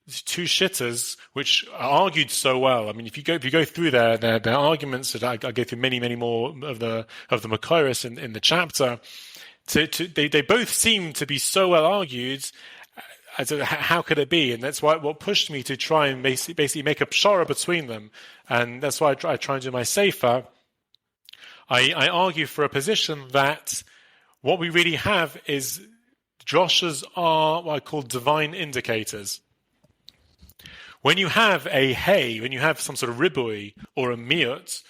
Speaker 2: shittahs which are argued so well. I mean, if you go through their arguments, that I go through many more of the Makoros in the chapter. They both seem to be so well argued. How could it be? And that's what pushed me to try and basically make a pshara between them. And that's why I try and do my sefer. I argue for a position that what we really have is droshes are what I call divine indicators. When you have a hay, when you have some sort of ribui or a miut,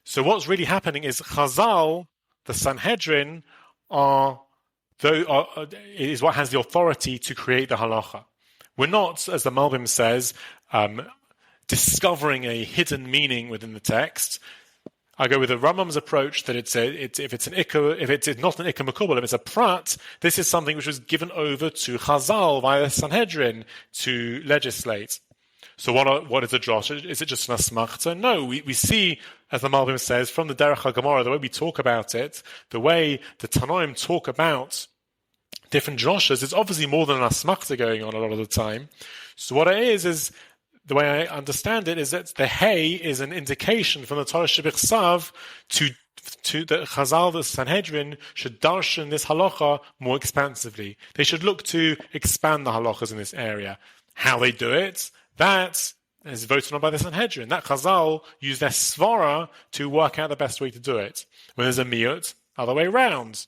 Speaker 2: so what's really happening is Chazal, the Sanhedrin, is what has the authority to create the halacha. We're not, as the Malbim says, discovering a hidden meaning within the text. I go with the Rambam's approach that if it's not an ikka makubal, if it's a prat, this is something which was given over to Chazal via the Sanhedrin to legislate. So what is a drosh? Is it just an asmachta? No, we see, as the Malbim says, from the Derech HaGemara, the way we talk about it, the way the Tanoim talk about different droshes, it's obviously more than an asmachta going on a lot of the time. So what it is the way I understand it, is that the hay is an indication from the Torah Shebichsav to the Chazal, the Sanhedrin, should darshan this halacha more expansively. They should look to expand the halachas in this area. How they do it, that is voted on by the Sanhedrin. That Chazal use their svara to work out the best way to do it. When there's a miyut, other way round.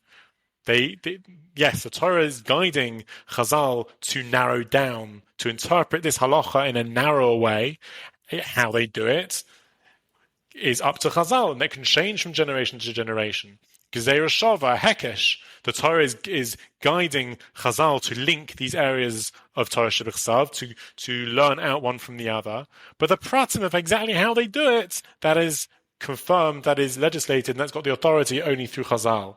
Speaker 2: Yes, the Torah is guiding Chazal to narrow down, to interpret this halacha in a narrower way. How they do it is up to Chazal, and that can change from generation to generation. Gezerah Shava, Hekesh, the Torah is guiding Chazal to link these areas of Torah Shebechsav, to learn out one from the other. But the pratim of exactly how they do it, that is confirmed, that is legislated, and that's got the authority only through Chazal.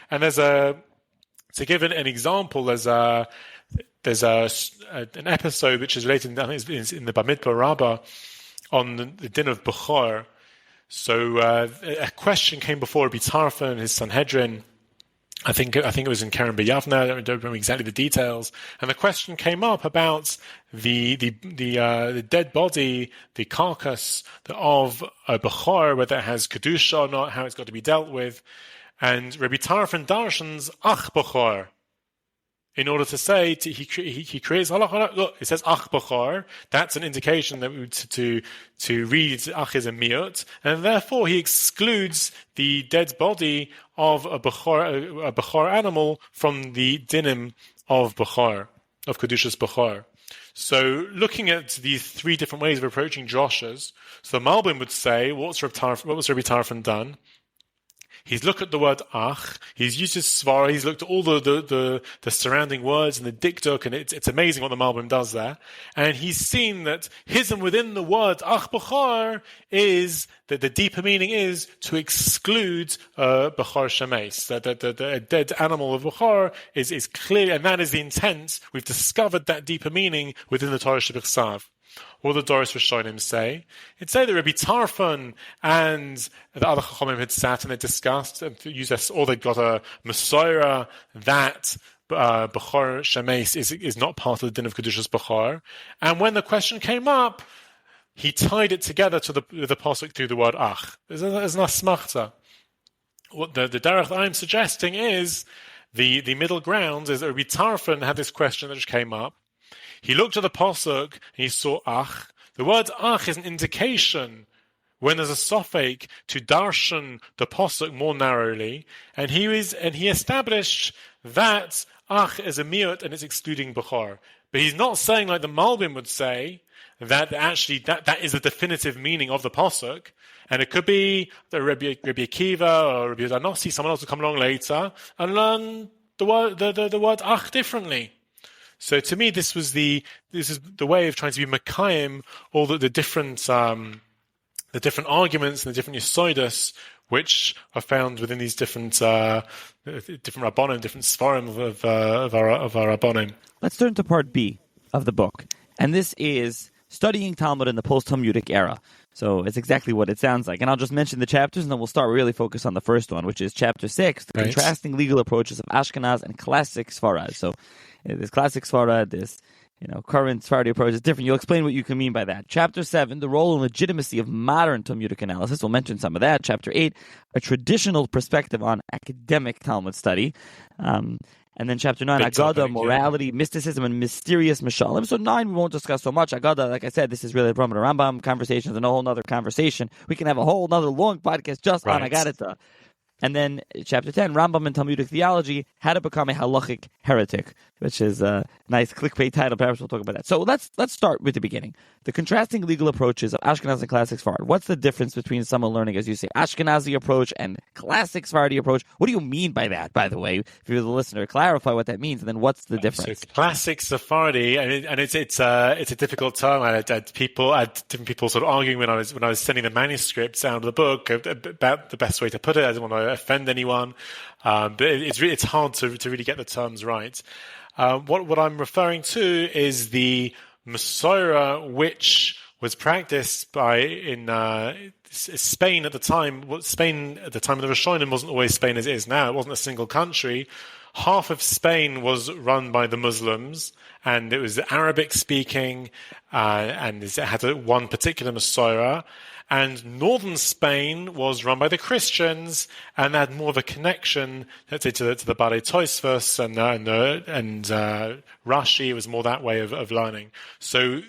Speaker 2: And to give an example, there's an episode which is related, I think it's in the Bamidbar Rabbah, on the din of Bechor. So a question came before Rabbi Tarfon and his Sanhedrin. I think it was in Keren B'Yavna. I don't remember exactly the details. And the question came up about the dead body, the carcass of a Bechor, whether it has kedusha or not, how it's got to be dealt with. And Rabbi Tarfon darshans ach Bechor. In order to say, he creates halacha. Look, it says ach b'chor. That's an indication that to read ach is a miyut, and therefore he excludes the dead body of a b'chor animal from the dinim of b'chor, of kedushas b'chor. So, looking at these three different ways of approaching droshes, so the Malbim would say, what was Rabbi Tarfon done? He's looked at the word ach, he's used his svara, he's looked at all the surrounding words and the dikduk, and it's amazing what the Malbim does there. And he's seen that hidden within the word ach b'chor is, that the deeper meaning is to exclude b'chor shemes. That the dead animal of b'chor is clear, and that is the intent. We've discovered that deeper meaning within the Torah Shebechsav. What the Doros Rishonim say? It say that Rabbi Tarfon and the other Chachamim had sat and they discussed, and or they got a Masorah that Bechor Shemes is not part of the din of Kedushas Bechor. And when the question came up, he tied it together to the pasuk through the word Ach. There's an asmachta. What the derech I'm suggesting is the middle ground is that Rabbi Tarfon had this question that just came up. He looked at the pasuk and he saw ach. The word ach is an indication when there's a sofek to darshan the pasuk more narrowly, and he established that ach is a miyut and it's excluding bechor. But he's not saying like the Malbim would say that actually that is the definitive meaning of the pasuk, and it could be the Rabbi Akiva or Rabbi Anossi, someone else will come along later and learn the word ach differently. So to me, this is the way of trying to be mekayim all the different arguments and the different yesodus which are found within these different rabbonim, different svarim of our rabbonim.
Speaker 1: Let's turn to part B of the book, and this is studying Talmud in the post-Talmudic era. So it's exactly what it sounds like. And I'll just mention the chapters, and then we'll start really focus on the first one, which is chapter 6, the contrasting legal approaches of Ashkenaz and classic Sfarad. So this classic Sfarad, this current Sephardi approach is different. You'll explain what you can mean by that. Chapter 7, the role and legitimacy of modern Talmudic analysis. We'll mention some of that. Chapter 8, a traditional perspective on academic Talmud study. And then chapter 9, Agada, morality, mysticism, and mysterious Mishalim. So 9 we won't discuss so much. Agada, like I said, this is really a problem. Rambam conversations and a whole other conversation. We can have a whole other long podcast just on Agadata. And then chapter 10, Rambam and Talmudic theology, how to become a halachic heretic, which is a nice clickbait title. Perhaps we'll talk about that. So let's start with the beginning. The contrasting legal approaches of Ashkenazi and classic Sfarad. What's the difference between someone learning, as you say, Ashkenazi approach and classic Sephardi approach? What do you mean by that, by the way? If you're the listener, clarify what that means, and then what's the difference?
Speaker 2: So classic Sephardi, and it's a difficult term. I had different people sort of arguing when I was sending the manuscripts out of the book about the best way to put it. I didn't want to offend anyone, but it's hard to really get the terms right. What I'm referring to is the Masorah, which was practiced in Spain at the time. Spain at the time of the Rishonim wasn't always Spain as it is now. It wasn't a single country. Half of Spain was run by the Muslims, and it was Arabic speaking, and it had one particular Masorah. And northern Spain was run by the Christians, and had more of a connection, let's say, to the Balei Tosfos and Rashi. It was more that way of learning. So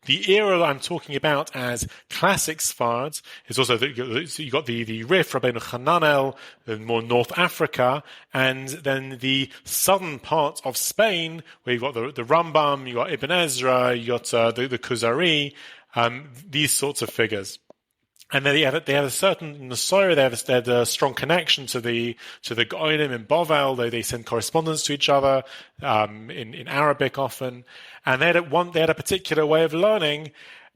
Speaker 2: The era that I'm talking about as classic Sfard is also you got the Rif, Rabbeinu Hananel, in more North Africa, and then the southern part of Spain, where you've got the Rambam, you got Ibn Ezra, you got the Kuzari, these sorts of figures. And then they had a certain Nesoira, they had a strong connection to the Gaonim in Bovel, though they send correspondence to each other, in Arabic often. And they had a particular way of learning.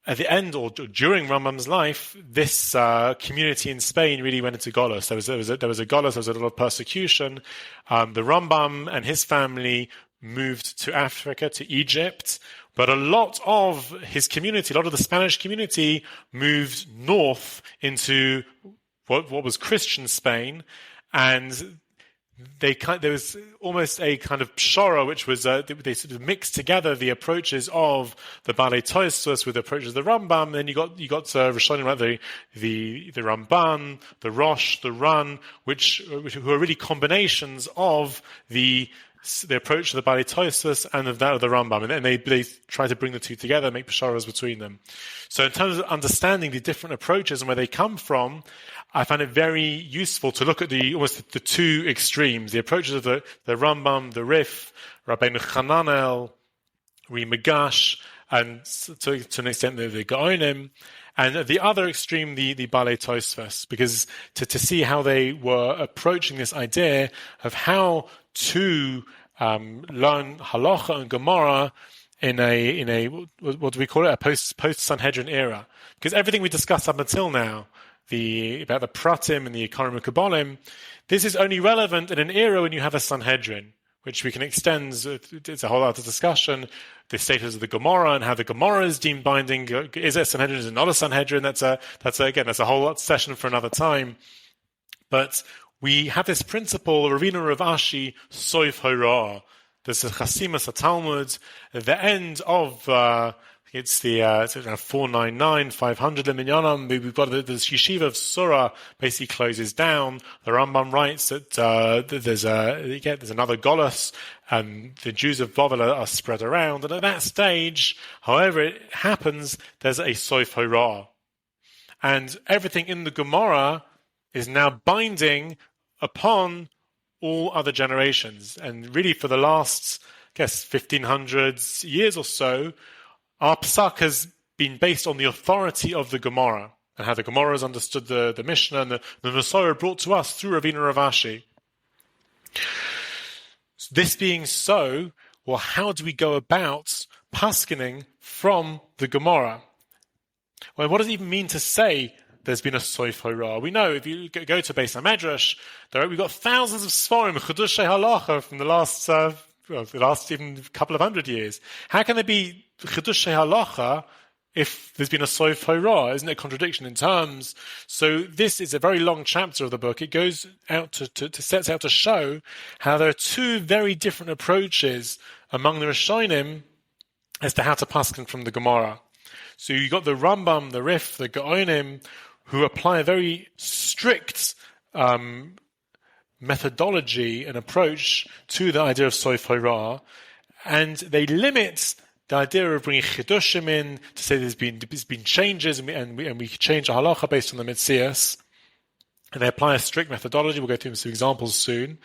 Speaker 2: At the end or during Rambam's life, this community in Spain really went into Golos. There was a Golos, there was a lot of persecution. The Rambam and his family moved to Africa, to Egypt, but a lot of his community, a lot of the Spanish community, moved north into what was Christian Spain, and there was almost a kind of pshara, which was they sort of mixed together the approaches of the Balei Tosfos with the approaches of the Rambam. Then you got Rishonim, right, the Ramban, the Rosh, the Ran, who are really combinations of the approach of the Balei Tosfos and of that of the Rambam, and they try to bring the two together, make pasharas between them. So in terms of understanding the different approaches and where they come from, I find it very useful to look at almost the two extremes, the approaches of the Rambam, the Rif, Rabbeinu Hananel, Magash, and to an extent the Gaonim, and at the other extreme, the Balei Tosfos, because to see how they were approaching this idea of how to learn halacha and Gemara in a what do we call it, a post Sanhedrin era, because everything we discussed up until now, about the pratim and the ikarim and kabbalim, this is only relevant in an era when you have a Sanhedrin, which we can extend. It's a whole other discussion. The status of the Gemara and how the Gemara is deemed binding. Is it a Sanhedrin? Is it not a Sanhedrin? That's a whole session for another time. But we have this principle, Ravina Rav Ashi, Soif Horah. There's a Chasimas, a Talmud, at the end of, it's around 499, 500 Leminyanam. We've got the yeshiva of Surah basically closes down. The Rambam writes that there's another Golos, and the Jews of Bovel are spread around. And at that stage, however it happens, there's a Soif Horah. And everything in the Gemara is now binding upon all other generations. And really for the last, 1500 years or so, our Psak has been based on the authority of the Gemara and how the Gemara has understood the Mishnah and the Nesoira brought to us through Ravina Rav Ashi. This being so, well, how do we go about paskening from the Gemara? Well, what does it even mean to say there's been a Soif Horah? We know if you go to Beis HaMedrash, we've got thousands of Sfarim, Chedushei Halacha from the last even couple of hundred years. How can there be Chedushei Halacha if there's been a Soif Horah? Isn't it a contradiction in terms? So this is a very long chapter of the book. It goes out sets out to show how there are two very different approaches among the Rishonim as to how to pasken from the Gemara. So you've got the Rambam, the Rif, the Gaonim, who apply a very strict methodology and approach to the idea of Soif Horah, and they limit the idea of bringing chidushim in to say there's been changes and we change the halacha based on the mitzias, and they apply a strict methodology. We'll go through some examples soon.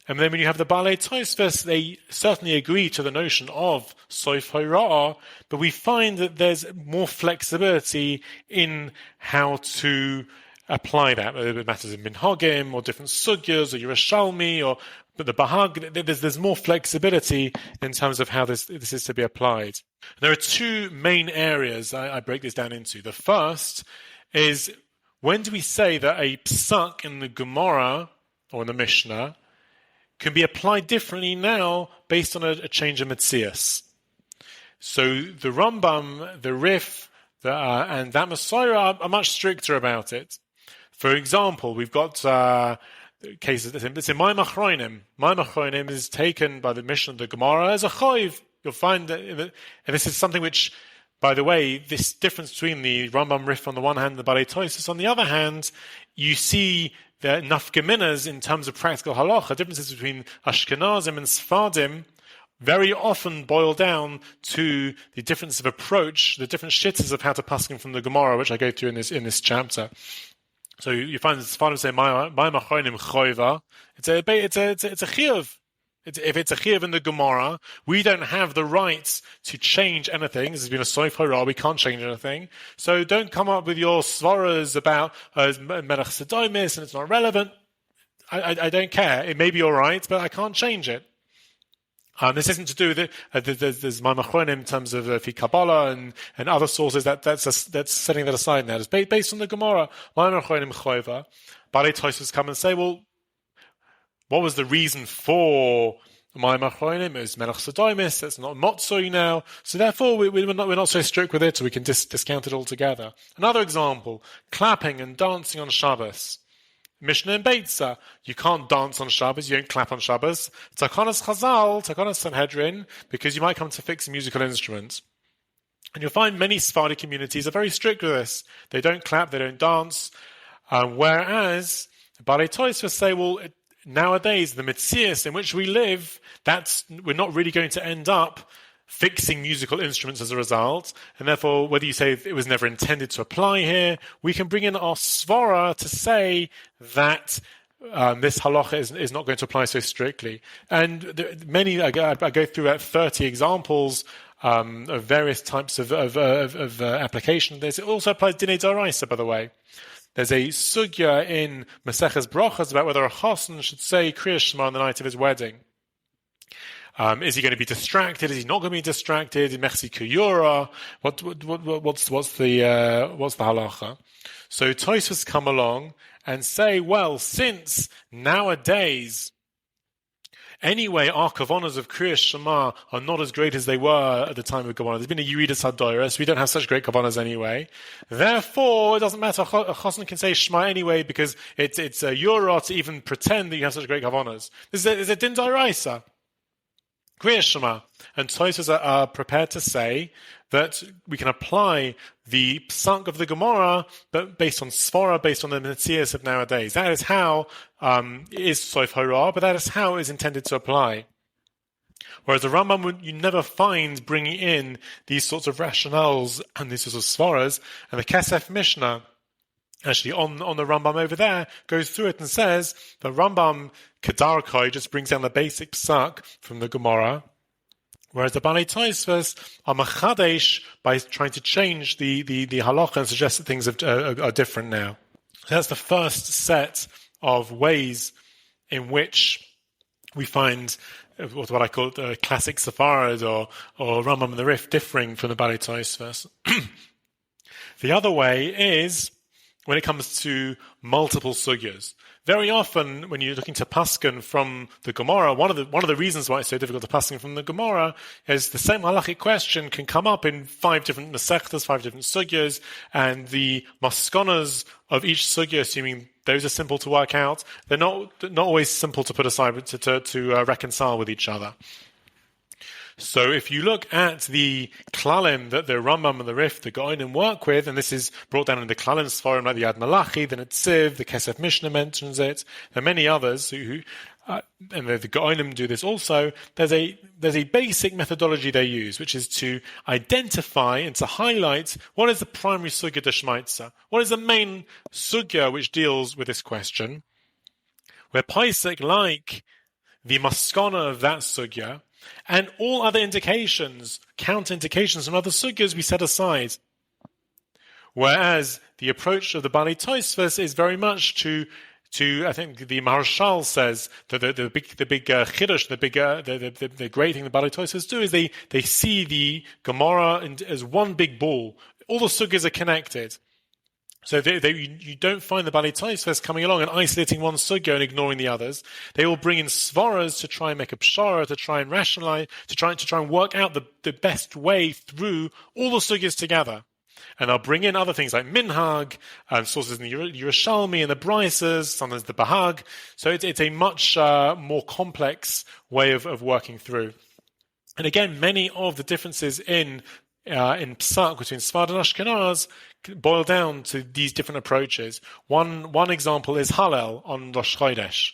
Speaker 2: And then when you have the Balei Tosfos, they certainly agree to the notion of Soif Horah, but we find that there's more flexibility in how to apply that, whether it matters in Minhagim or different Sugyas or Yerushalmi but the Bahag, there's more flexibility in terms of how this is to be applied. There are two main areas I break this down into. The first is, when do we say that a psak in the Gemara or in the Mishnah can be applied differently now based on a change of Metzias? So the Rambam, the Rif, and that Messiah are much stricter about it. For example, we've got cases it's in My Machronim. My Machronim is taken by the Mishnah of the Gemara as a chayv. You'll find that, and this is something which, by the way, this difference between the Rambam Rif on the one hand and the Balei Tosfos on the other hand, you see the nafkaminas in terms of practical halacha, differences between Ashkenazim and Sephardim very often boil down to the difference of approach, the different shittas of how to paskin from the Gemara, which I go through in this chapter. So you find the Sfarim say, "My machonim choiva." It's a chiyuv. If it's a chiyuv in the Gemara, we don't have the right to change anything. This has been a soif hara. We can't change anything. So don't come up with your svaras about melech sedomis and it's not relevant. I don't care. It may be all right, but I can't change it. This isn't to do with it. There's my machonim in terms of fi Kabbalah and other sources. That's setting that aside now. It's based on the Gemara. My machonim choiva. Balei Tosfos come and say, well, what was the reason for my machonim? It was melech sedomis. That's not motzoi now. So therefore, we're not so strict with it, so we can discount it altogether. Another example: clapping and dancing on Shabbos. Mishnah and Beitza. You can't dance on Shabbos, you don't clap on Shabbos. Takanas Chazal, Takanas Sanhedrin, because you might come to fix a musical instrument. And you'll find many Sephardi communities are very strict with this. They don't clap, they don't dance. Whereas, Balei Tosfos say, well, nowadays, the Metzias in which we live, we're not really going to end up fixing musical instruments as a result, and therefore, whether you say it was never intended to apply here, we can bring in our svara to say that this halacha is not going to apply so strictly. And I go through about 30 examples of various types of application. It also applies Dinei D'Oraisa, by the way. There's a sugya in Maseches Brachas about whether a chassan should say Kriya Shema on the night of his wedding. Is he going to be distracted? Is he not going to be distracted? Mechsi kuyura? What's the halacha? So Tosfos come along and say, well, since nowadays, anyway, our kavanas of Kriya Shema are not as great as they were at the time of Gemara. There's been a Yeridas Hadoros, so we don't have such great kavanas anyway. Therefore, it doesn't matter. A chassan can say Shema anyway because it's a yura to even pretend that you have such great kavanas. This is a din d'oraisa. Kriya Shema. And Tosfos are prepared to say that we can apply the psak of the Gemara, but based on svara, based on the metzias of nowadays. That is how it is soif hara, but that is how it is intended to apply. Whereas the Rambam, you never find bringing in these sorts of rationales and these sorts of svaras, and the Kesef Mishnah, actually on the Rambam over there, goes through it and says the Rambam Kedarkai just brings down the basic psak from the Gemara, whereas the Balei Tosfos are machadesh by trying to change the halacha and suggest that things are different now. So that's the first set of ways in which we find what I call the classic Sepharad or Rambam and the Rif differing from the Balei Tosfos. The other way is when it comes to multiple sugyas. Very often, when you're looking to paskin from the Gemara, one of the reasons why it's so difficult to paskin from the Gemara is the same halachic question can come up in 5 different masechtas, 5 different sugyas, and the maskonas of each sugya, assuming those are simple to work out, they're not always simple to put aside to reconcile with each other. So if you look at the klalim that the Rambam and the Rif, the Gaonim work with, and this is brought down in the klalim Sfarim like the Yad Malachi, the Netziv, the Kesef Mishnah mentions it, there are many others who and the Gaonim do this also. There's a basic methodology they use, which is to identify and to highlight what is the primary sugya d'shmaitza, what is the main sugya which deals with this question, where Paisek like the maskana of that sugya, and all other indications, counter-indications from other sugyas we set aside. Whereas the approach of the Balei Tosfos is very much to I think the Maharshal says that the big chiddush, the great thing the Balei Tosfos do is they see the Gemara as one big ball. All the sugyas are connected. So you don't find the Balei Tosfos coming along and isolating one sugya and ignoring the others. They will bring in svaras to try and make a pshara, to try and rationalize, to try and work out the best way through all the sugyas together. And they'll bring in other things like minhag, sources in the Yerushalmi and the Brises, sometimes the Bahag. So it's a much more complex way of working through. And again, many of the differences in psak between Sfard and Ashkenaz boil down to these different approaches. One example is Hallel on Rosh Chodesh.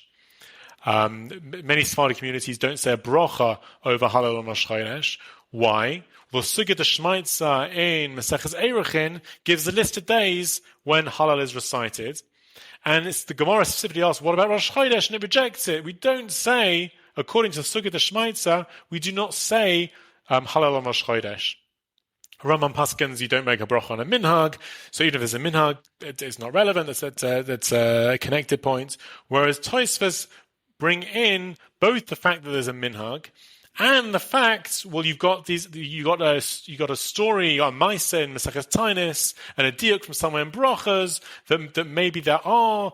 Speaker 2: Many Sephardi communities don't say a brocha over Halal on Rosh Chodesh. Why? Well, Sugya de Shmaitza in Maseches Eruchin gives a list of days when Halal is recited. And it's the Gemara specifically asks, what about Rosh Chodesh? And it rejects it. We don't say, according to Sugya de Shmaitza, we do not say Halal on Rosh Chodesh. Rambam paskins, you don't make a bracha on a minhag, so even if there's a minhag, it's not relevant. That's a connected point. Whereas Tosfos bring in both the fact that there's a minhag and the fact, well, you got a story, you got a Maisa in Maseches Tainis, and a diuk from somewhere in brachas that maybe there are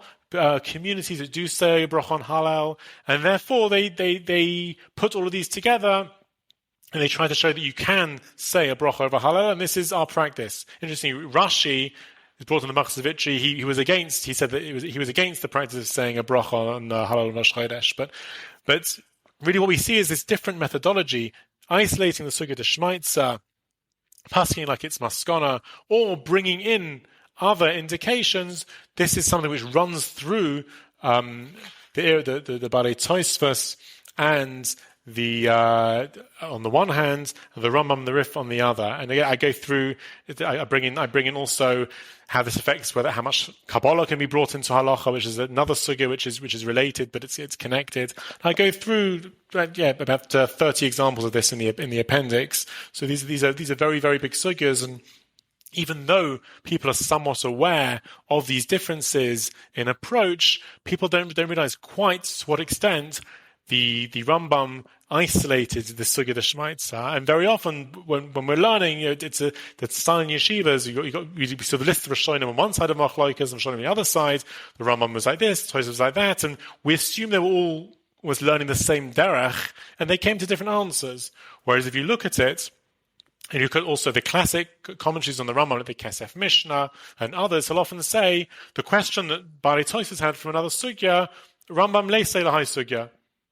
Speaker 2: communities that do say bracha on halal, and therefore they put all of these together. And they try to show that you can say a bracha over halal, and this is our practice. Interestingly, Rashi is brought in the Machzavitri. He was against. He said that he was against the practice of saying a bracha on halal and Rosh Chodesh. But really, what we see is this different methodology, isolating the sugya de shmaitza, passing like it's maskana, or bringing in other indications. This is something which runs through the Balei Tosfos and the on the one hand, the Rambam, the Rif on the other, and again, I go through. I bring in also how this affects how much Kabbalah can be brought into halacha, which is another sugya which is related, but it's connected. I go through about 30 examples of this in the appendix. So these are very, very big sugyas, and even though people are somewhat aware of these differences in approach, people don't realize quite to what extent the Rambam isolated the Sugya de Shmaitza, and very often when we're learning, it's that style in yeshivas. You saw the list of Rishonim on one side of Machlokes and Rishonim on the other side. The Rambam was like this, Tosfos was like that, and we assume they were all was learning the same derech, and they came to different answers. Whereas if you look at it, and you look at also the classic commentaries on the Rambam, like the Kesef Mishnah and others, will often say the question that Balei Tosfos had from another sugya, Rambam leisei lahai sugya.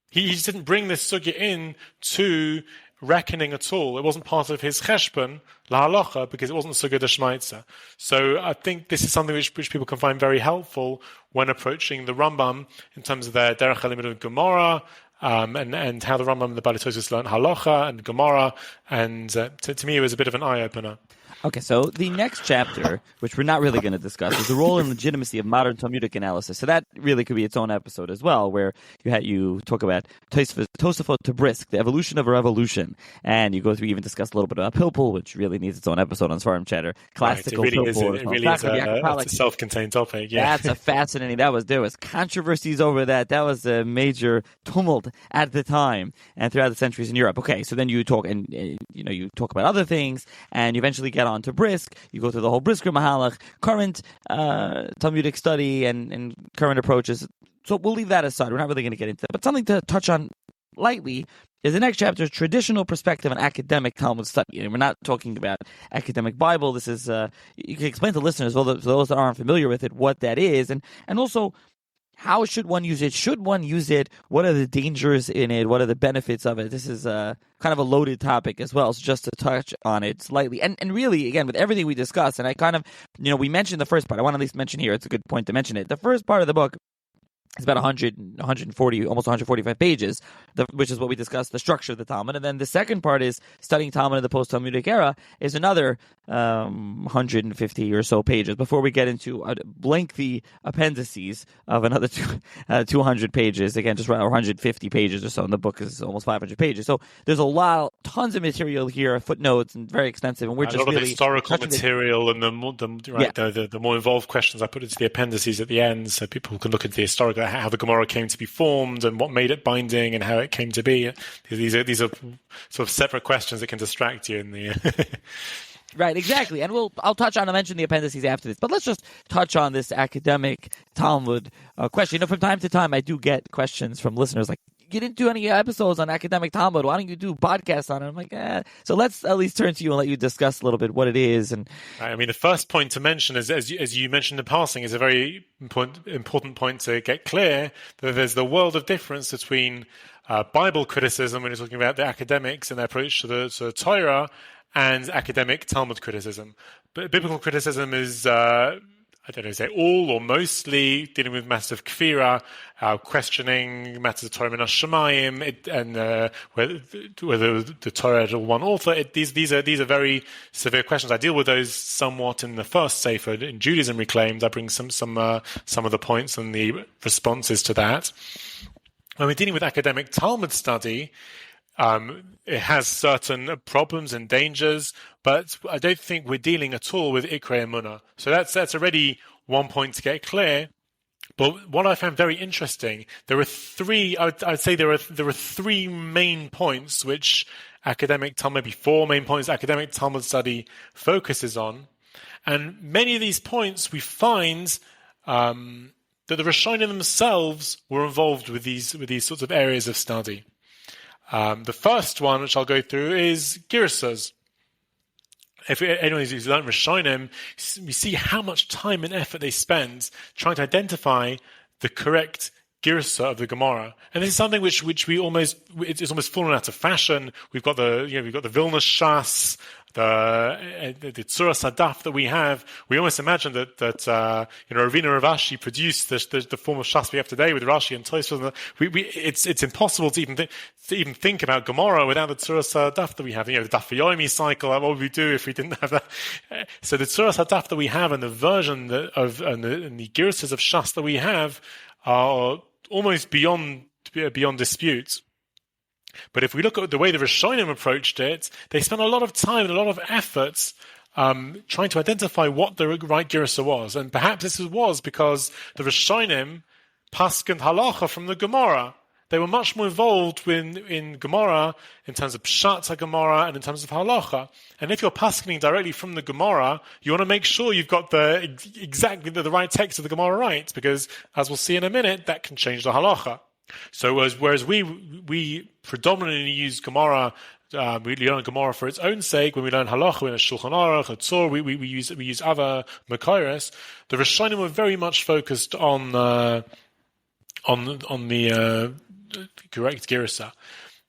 Speaker 2: He just didn't bring this sugya in to reckoning at all. It wasn't part of his cheshbon, la halacha, because it wasn't sugya de shmaitza. So I think this is something which people can find very helpful when approaching the Rambam in terms of their derech halimud of Gemara, and how the Rambam and the Balei Tosfos learned halacha and Gemara, and to me it was a bit of an eye-opener.
Speaker 1: Okay, so the next chapter, which we're not really going to discuss, is the role and legitimacy of modern Talmudic analysis. So that really could be its own episode as well, where you talk about Tosafot to Brisk, the evolution of a revolution, and you go through, even discuss a little bit about Pilpul, which really needs its own episode on Svarim Chatter. Classical
Speaker 2: right,
Speaker 1: Pilpul.
Speaker 2: It really is a self-contained topic. Yeah,
Speaker 1: that's a fascinating. There was controversies over that. That was a major tumult at the time and throughout the centuries in Europe. Okay, so then you talk you talk about other things, and you eventually get on to Brisk. You go through the whole Brisker Mahalach, current Talmudic study and current approaches. So we'll leave that aside. We're not really going to get into that. But something to touch on lightly is the next chapter, traditional perspective on academic Talmud study. And we're not talking about academic Bible. This is, you can explain to listeners, for those that aren't familiar with it, what that is. And also, how should one use it? Should one use it? What are the dangers in it? What are the benefits of it? This is kind of a loaded topic as well, so just to touch on it slightly. And really, again, with everything we discussed, and I kind of, we mentioned the first part. I want to at least mention here, it's a good point to mention it. The first part of the book is about 140, almost 145 pages, which is what we discussed, the structure of the Talmud. And then the second part is studying Talmud in the post-Talmudic era, is another 150 or so pages before we get into lengthy appendices of another 200 pages. Again, just around 150 pages or so, and the book is almost 500 pages. So there's tons of material here, footnotes, and very extensive. And we're just
Speaker 2: a lot
Speaker 1: really
Speaker 2: of historical material, and the more involved questions I put into the appendices at the end, so people can look at the historical, how the Gemara came to be formed and what made it binding and how it came to be. These are sort of separate questions that can distract you in the.
Speaker 1: Right, exactly. And I'll mention the appendices after this. But let's just touch on this academic Talmud question. From time to time, I do get questions from listeners like, you didn't do any episodes on academic Talmud. Why don't you do podcasts on it? I'm like, So let's at least turn to you and let you discuss a little bit what it is. And
Speaker 2: I mean, the first point to mention is, as you mentioned in passing, is a very important point to get clear, that there's the world of difference between Bible criticism, when you're talking about the academics and their approach to the Torah, and academic Talmud criticism. But biblical criticism is I don't know, say all or mostly dealing with matters of kfira, questioning matters of Torah min hashamayim, and whether the Torah had one author. These are very severe questions. I deal with those somewhat in the first Sefer in Judaism Reclaimed. I bring some of the points and the responses to that. When we're dealing with academic Talmud study, it has certain problems and dangers, but I don't think we're dealing at all with Ikrei Emunah. So that's already one point to get clear. But what I found very interesting, there are three. I'd say there are three main points which academic Talmud, maybe four main points academic Talmud study focuses on, and many of these points we find that the Rishonim themselves were involved with these sorts of areas of study. The first one, which I'll go through, is Girsas. If anyone who's learned Rishonim, we see how much time and effort they spend trying to identify the correct Girsa of the Gemara, and this is something which it's almost fallen out of fashion. We've got the Vilna Shas, the Tzura Sadaf that we have. We almost imagine that Ravina Rav Ashi produced the form of Shas we have today with Rashi and Tosfos. It's impossible to even think about Gemara without the Tzura Sadaf that we have. The Daf Yomi cycle. What would we do if we didn't have that? So the Tzura Sadaf that we have and the version and the Girsas of Shas that we have are almost beyond dispute. But if we look at the way the Rishonim approached it, they spent a lot of time and a lot of efforts trying to identify what the right Girsa was. And perhaps this was because the Rishonim pasked halacha from the Gemara. They were much more involved in Gemara in terms of Pshat HaGemara and in terms of halacha. And if you're paskening directly from the Gemara, you want to make sure you've got exactly the right text of the Gemara right, because as we'll see in a minute, that can change the halacha. So whereas we predominantly use Gemara, we learn Gemara for its own sake. When we learn halacha in a Shulchan Aruch, a Tzor, we use other Makairos. The Rishonim were very much focused on the correct Girsa.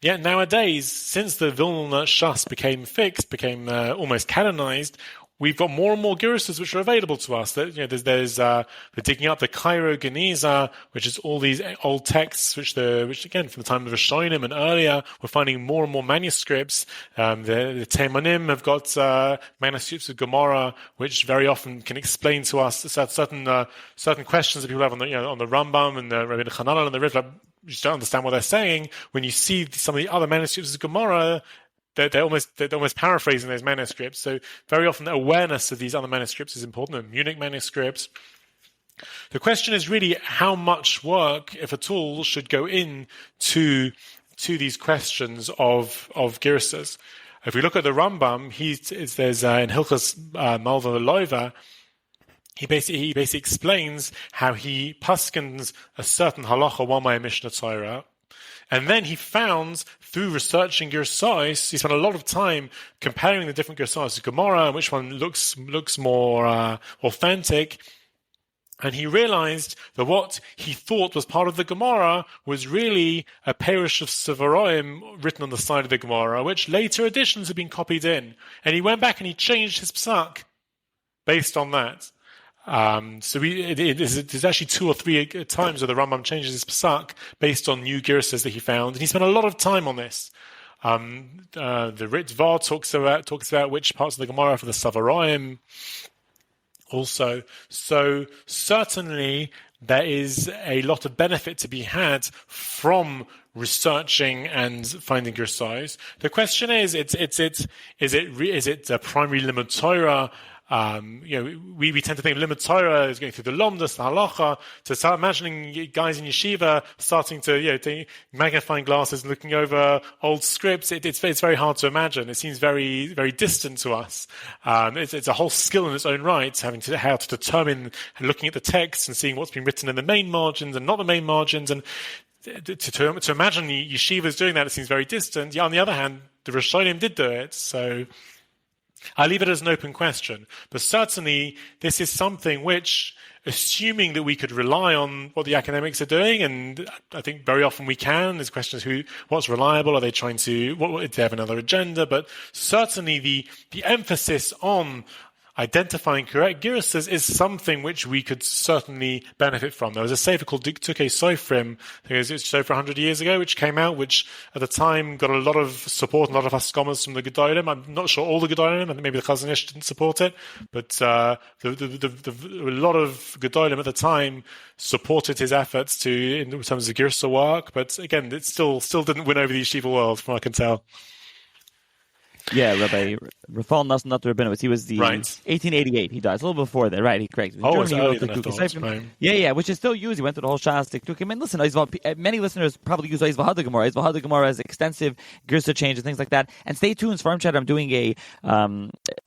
Speaker 2: Yet nowadays, since the Vilna Shas became almost canonized, we've got more and more Girsas which are available to us. There's we're digging up the Cairo Geniza, which is all these old texts, which again from the time of the Rishonim and earlier, we're finding more and more manuscripts. The Teimanim have got manuscripts of Gemara, which very often can explain to us certain questions that people have on the Rambam and the Rabbi Chanan and the Riv. You just don't understand what they're saying. When you see some of the other manuscripts of Gemara, they're almost paraphrasing those manuscripts. So very often the awareness of these other manuscripts is important. The Munich manuscripts. The question is really how much work, if at all, should go into these questions of Girsas. If we look at the Rambam, there's in Hilchos Malva Loiva, he basically explains how he paskens a certain halacha one way in Mishnah Torah, and then he found through researching Girsais, he spent a lot of time comparing the different Girsais of Gemara and which one looks more authentic. And he realized that what he thought was part of the Gemara was really a perush of Sevaroim written on the side of the Gemara, which later editions have been copied in. And he went back and he changed his psak based on that. So there's actually 2 or 3 times where the Rambam changes his psak based on new girsas that he found, and he spent a lot of time on this. The Ritva talks about which parts of the Gemara for the Savaroim also. So certainly there is a lot of benefit to be had from researching and finding girsas. The question is it a primary limud Torah? We tend to think of limud Torah as going through the lomdas, the halacha. To start imagining guys in yeshiva starting to take magnifying glasses and looking over old scripts, it's very hard to imagine. It seems very, very distant to us. It's a whole skill in its own right, how to determine, looking at the text and seeing what's been written in the main margins and not the main margins, and to imagine yeshivas doing that, it seems very distant. Yeah, on the other hand, the Rishonim did do it, so I leave it as an open question. But certainly, this is something which, assuming that we could rely on what the academics are doing, and I think very often we can, there's questions what's reliable, are they trying to, do they have another agenda? But certainly the emphasis on identifying correct girasas is something which we could certainly benefit from. There was a sefer called Diktukei Sofrim, I think it was over 100 years ago, which came out, which at the time got a lot of support, a lot of haskamas from the Gedolim. I'm not sure all the Gedolim, I think maybe the Chazon Ish didn't support it, but a lot of Gedolim at the time supported his efforts in terms of girsa work, but again, it still didn't win over the yeshiva world, from what I can tell.
Speaker 1: Yeah, Rabbi Rafal Nassim, not the Rabinowitz. He was the 1888. He died a little before that, right? He correct.
Speaker 2: Oh, it's earlier than I thought. Right.
Speaker 1: Yeah, which is still used. He went through the whole Shas Tiktukim. And listen, many listeners probably use Eizvah Hadagamor. Eizvah Hadagamor has extensive Girsa change and things like that. And stay tuned, Farm Chat. I'm doing a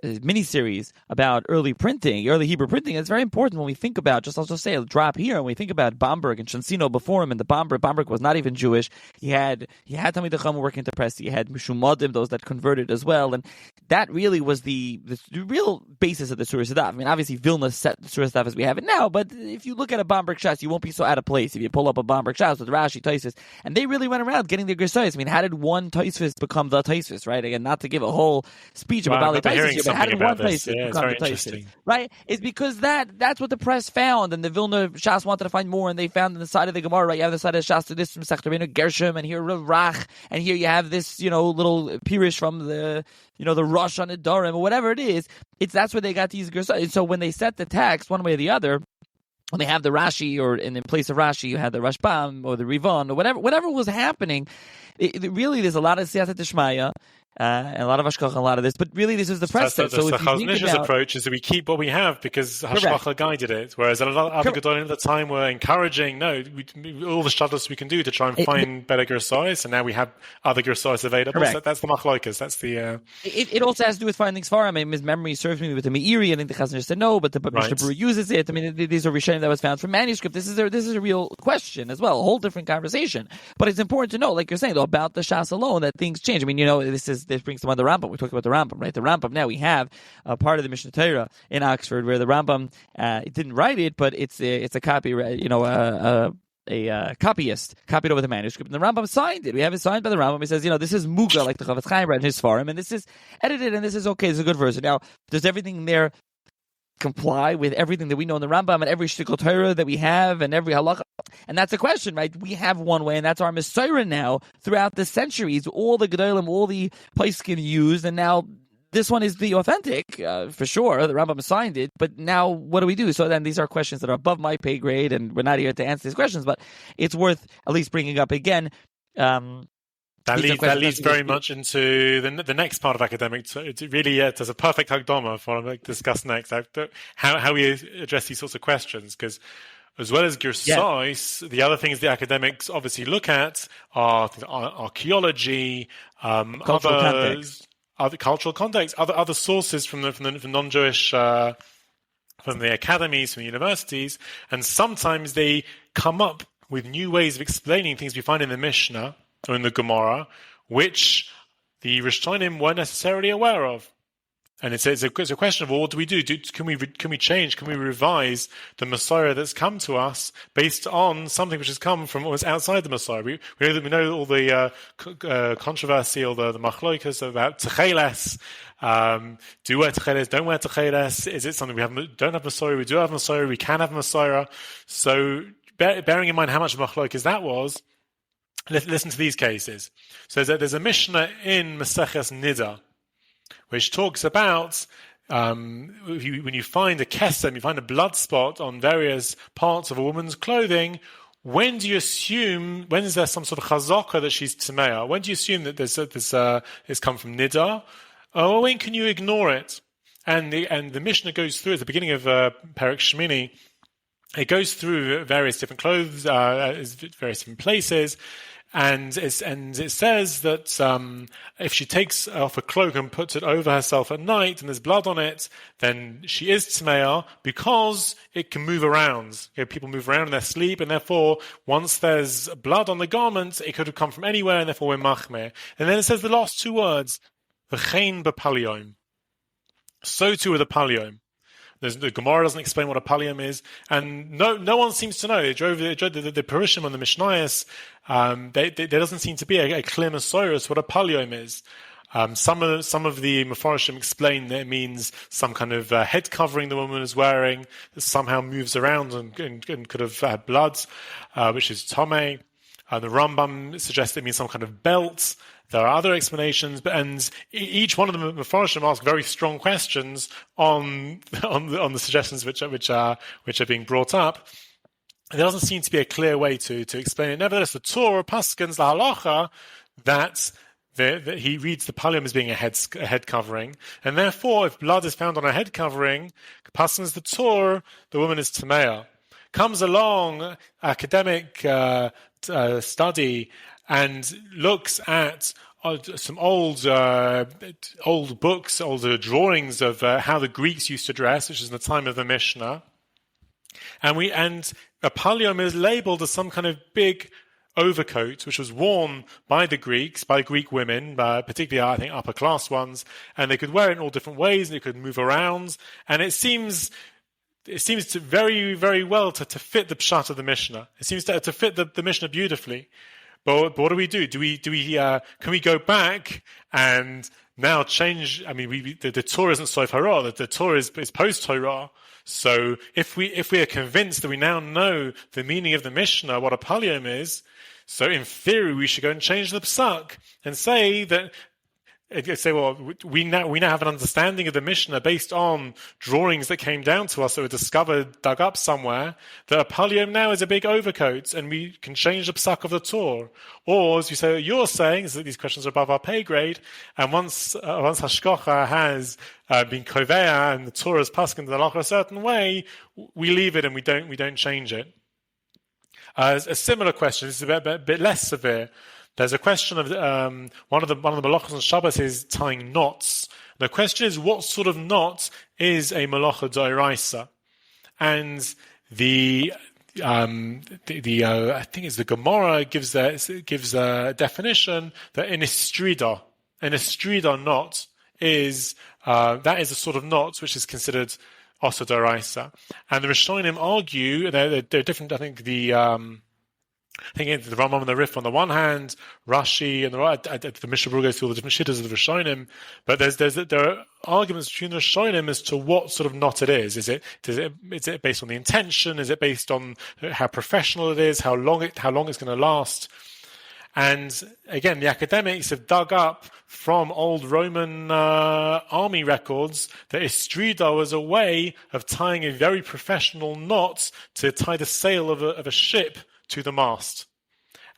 Speaker 1: mini-series about early Hebrew printing. It's very important when we think about, I'll just say a drop here, when we think about Bamberg and Shansino before him, and Bamberg was not even Jewish. He had Talmid Chacham working to press. He had Mishumadim, those that converted as well, and that really was the real basis of the Surah Sadaf. I mean, obviously Vilna set the Surah Sadaf as we have it now, but if you look at a Bamberg Shas, you won't be so out of place if you pull up a Bamberg Shas with Rashi, Tosfos, and they really went around getting their Gersayos. I mean, how did one Tosfos become the Tosfos, right? Again, not to give a whole speech about the Tosfos, but how did one Tosfos become the Tosfos, right? It's because that's what the press found, and the Vilna Shas wanted to find more, and they found on the side of the Gemara, right? You have the side of the Shas to this from Masechet Rabbeinu Gershom, and here Rach, and here you have this, little Pirish from the Rosh on the Dorim or whatever it is. That's where they got these Gersayos. So when they set the text one way or the other, when they have the Rashi, or in place of Rashi, you had the Rashbam or the Rivon or whatever was happening, really there's a lot of Siyata Deshmaya, and a lot of Hashkacha, a lot of this, but really this is the press set. So
Speaker 2: the Chazon Ish's approach is that we keep what we have because Hashkacha guided it, whereas a lot of other Gedolim at the time were encouraging, all the shadus we can do to try and find better Gersayos, and now we have other Gersayos available. So that's the Machlokas. That's the...
Speaker 1: It also has to do with finding Sfarim. I mean, his memory serves me with the Meiri, and the Chazon Ish said no, but the Mishnah Berurah uses it. I mean, these are Rishonim that was found from manuscript. This is a real question as well, a whole different conversation. But it's important to know, like you're saying, though, about the Shas alone, that things change. I mean, this brings to mind the Rambam. We talked about the Rambam, right? The Rambam, now we have a part of the Mishnah Torah in Oxford where the Rambam didn't write it, but it's a copy, a copyist copied over the manuscript, and the Rambam signed it. We have it signed by the Rambam. He says, this is Muga, like the Chavetz Chaim read in his Sfarim, and this is edited, and this is okay. It's a good version. Now, does everything there comply with everything that we know in the Rambam and every shtickle Torah that we have and every halacha? And that's the question, right? We have one way, and that's our Messiah now throughout the centuries. All the Gedolim, all the Paiskin used, and now this one is the authentic, for sure. The Rambam signed it, but now what do we do? So then these are questions that are above my pay grade, and we're not here to answer these questions, but it's worth at least bringing up again.
Speaker 2: That leads very much into the next part of academic. It really does a perfect Hagdama for what I'm going to discuss next. How we address these sorts of questions, because as well as Gersais, the other things the academics obviously look at are archaeology, other cultural context, other sources from non-Jewish, from the academies, from the universities, and sometimes they come up with new ways of explaining things we find in the Mishnah or in the Gemara, which the Rishonim weren't necessarily aware of. And it's a question of, well, what do we do? Can we change? Can we revise the Messiah that's come to us based on something which has come from what was outside the Messiah? We know all the controversy, or the machlokas about techeles. Do wear techeles? Don't wear techeles? Is it something don't have Messiah? We do have Messiah. We can have Messiah. So bearing in mind how much machlokas that was, listen to these cases. So there's a Mishnah in Maseches Nida, which talks about when you find a kesem, you find a blood spot on various parts of a woman's clothing, when is there some sort of chazaka that she's tmeah? When do you assume that it's come from Nida? Or when can you ignore it? And the Mishnah goes through at the beginning of Perek Shmini. It goes through various different clothes, various different places. And it says that if she takes off a cloak and puts it over herself at night and there's blood on it, then she is tmeah because it can move around. People move around in their sleep, and therefore, once there's blood on the garment, it could have come from anywhere, and therefore we're machmeh. And then it says the last two words, v'chein b'paliom. So too with the paliom. The Gemara doesn't explain what a palium is, and no one seems to know. They drove the Perushim on the Mishnayos. There doesn't seem to be a clear Masorah what a palium is. Some of the Mefarshim explain that it means some kind of head covering the woman is wearing that somehow moves around and could have had blood, which is Tomei. The Rambam suggests it means some kind of belt. There are other explanations, and each one of the Mefarshim ask very strong questions on the suggestions which are being brought up. There doesn't seem to be a clear way to explain it. Nevertheless, the Torah paskins the halacha that he reads the pallium as being a head covering, and therefore, if blood is found on a head covering, paskins the Torah, the woman is tameah. Comes along academic study and looks at some old books, older drawings of how the Greeks used to dress, which is in the time of the Mishnah, and a pallium is labeled as some kind of big overcoat, which was worn by the Greeks, by Greek women, particularly, I think, upper class ones, and they could wear it in all different ways, and it could move around, and it seems to very, very well to fit the pshat of the Mishnah. It seems to fit the Mishnah beautifully. But what do we do? Can we go back and now change? I mean, the Torah isn't Sof Hara. The Torah is post Torah. So if we are convinced that we now know the meaning of the Mishnah, what a pallium is, so in theory we should go and change the psak and say that. Well, we now have an understanding of the Mishnah based on drawings that came down to us that were dug up somewhere, that a pallium now is a big overcoat, and we can change the psak of the Torah. Or, as you say, you're saying is that these questions are above our pay grade, and once Hashkocha has been koveya and the Torah is paskin the halacha a certain way, we leave it and we don't change it. A similar question, this is a bit less severe. There's a question of one of the malachas on Shabbos is tying knots. The question is, what sort of knot is a malacha d'oraisa? And I think it's the Gemara gives a definition that an estrida knot is that is a sort of knot which is considered also d'oraisa. And the Rishonim argue they're different. I think the Rambam and the Rif on the one hand, Rashi and the Mishnah Berurah goes through all the different shittas of the Rishonim, but there are arguments between the Rishonim as to what sort of knot it is. Is it based on the intention? Is it based on how professional it is? How long it's going to last? And again, the academics have dug up from old Roman army records that estrida was a way of tying a very professional knot to tie the sail of a ship to the mast.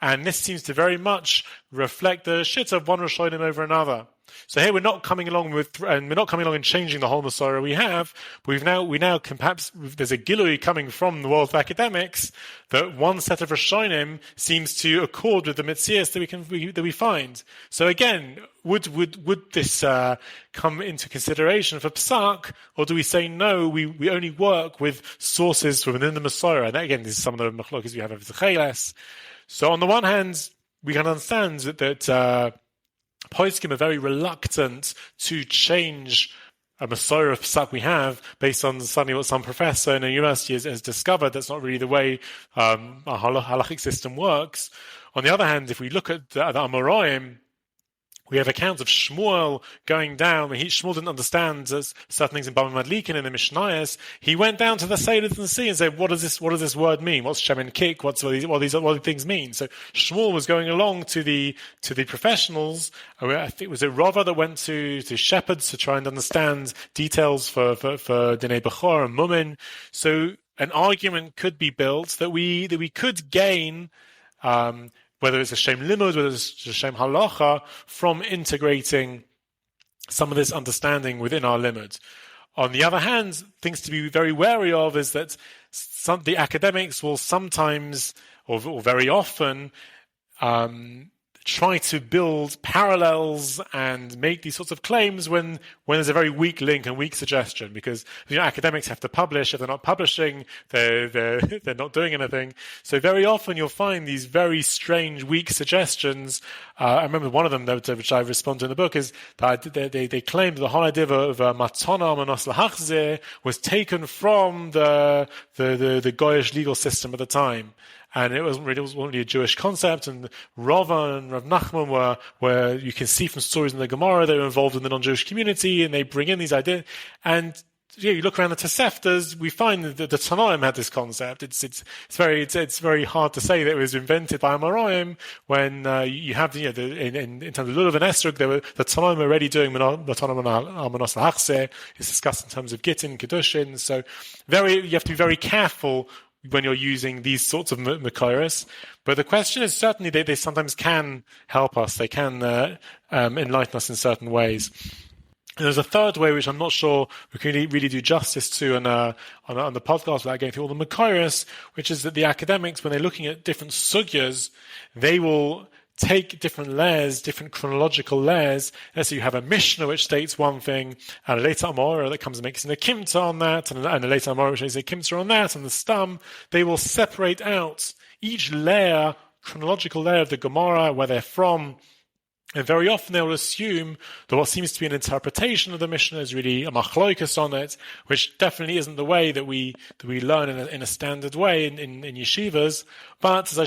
Speaker 2: And this seems to very much reflect the shit of one Rishonim over another. So here we're not coming along and changing the whole Masorah we have. But we now can perhaps, there's a gilui coming from the world of academics that one set of Rishonim seems to accord with the mitzias that we find. So again, would this come into consideration for psak, or do we say no? We only work with sources from within the Masorah. And again, this is some of the machlokas we have over the Cheles. So on the one hand, we can understand that poskim are very reluctant to change a Masorah of psak we have based on suddenly what some professor in a university has discovered. That's not really the way our halachic system works. On the other hand, if we look at the Amoraim, we have accounts of Shmuel going down. Shmuel didn't understand certain things in Bava Madlikin and the Mishnayos. He went down to the Sailors in the sea and said, "What does this word mean? What's Shem and Kik? What these things mean?" So Shmuel was going along to the professionals. I think was it Rava that went to shepherds to try and understand details for Dinei Bechor and Mumin. So an argument could be built that we could gain. Whether it's a Shem Limud, whether it's a Shem Halacha, from integrating some of this understanding within our limud. On the other hand, things to be very wary of is that the academics will sometimes, or very often, try to build parallels and make these sorts of claims when there's a very weak link and weak suggestion, because academics have to publish. If they're not publishing, they're not doing anything. So very often you'll find these very strange, weak suggestions. I remember one of them which I respond to in the book is that they claimed the whole idea of matana manos lahachzeh was taken from the Goyish legal system at the time. and it wasn't really a Jewish concept. And Rava and Rav Nachman were you can see from stories in the Gemara, they were involved in the non-Jewish community, and they bring in these ideas. And you look around the Toseftas, we find that the Tanaim had this concept. It's very hard to say that it was invented by Amoraim when you have in terms of Lulav and Esrog, the Tanaim were already doing Matanim Almanos Lahachse. It's discussed in terms of Gittin, Kedushin. So you have to be very careful when you're using these sorts of Makairos. But the question is certainly they sometimes can help us. They can enlighten us in certain ways. And there's a third way, which I'm not sure we can really do justice to on the podcast without going through all the Makairos, which is that the academics, when they're looking at different sugyas, they will take different layers, different chronological layers. Let's say you have a Mishnah which states one thing, and a later Amora that comes and makes an Akimta on that, and a later Amora which makes an Akimta on that, and the Stam. They will separate out each layer, chronological layer of the Gemara, where they're from. And very often they will assume that what seems to be an interpretation of the Mishnah is really a machloikas on it, which definitely isn't the way that we learn in a standard way in yeshivas. But as I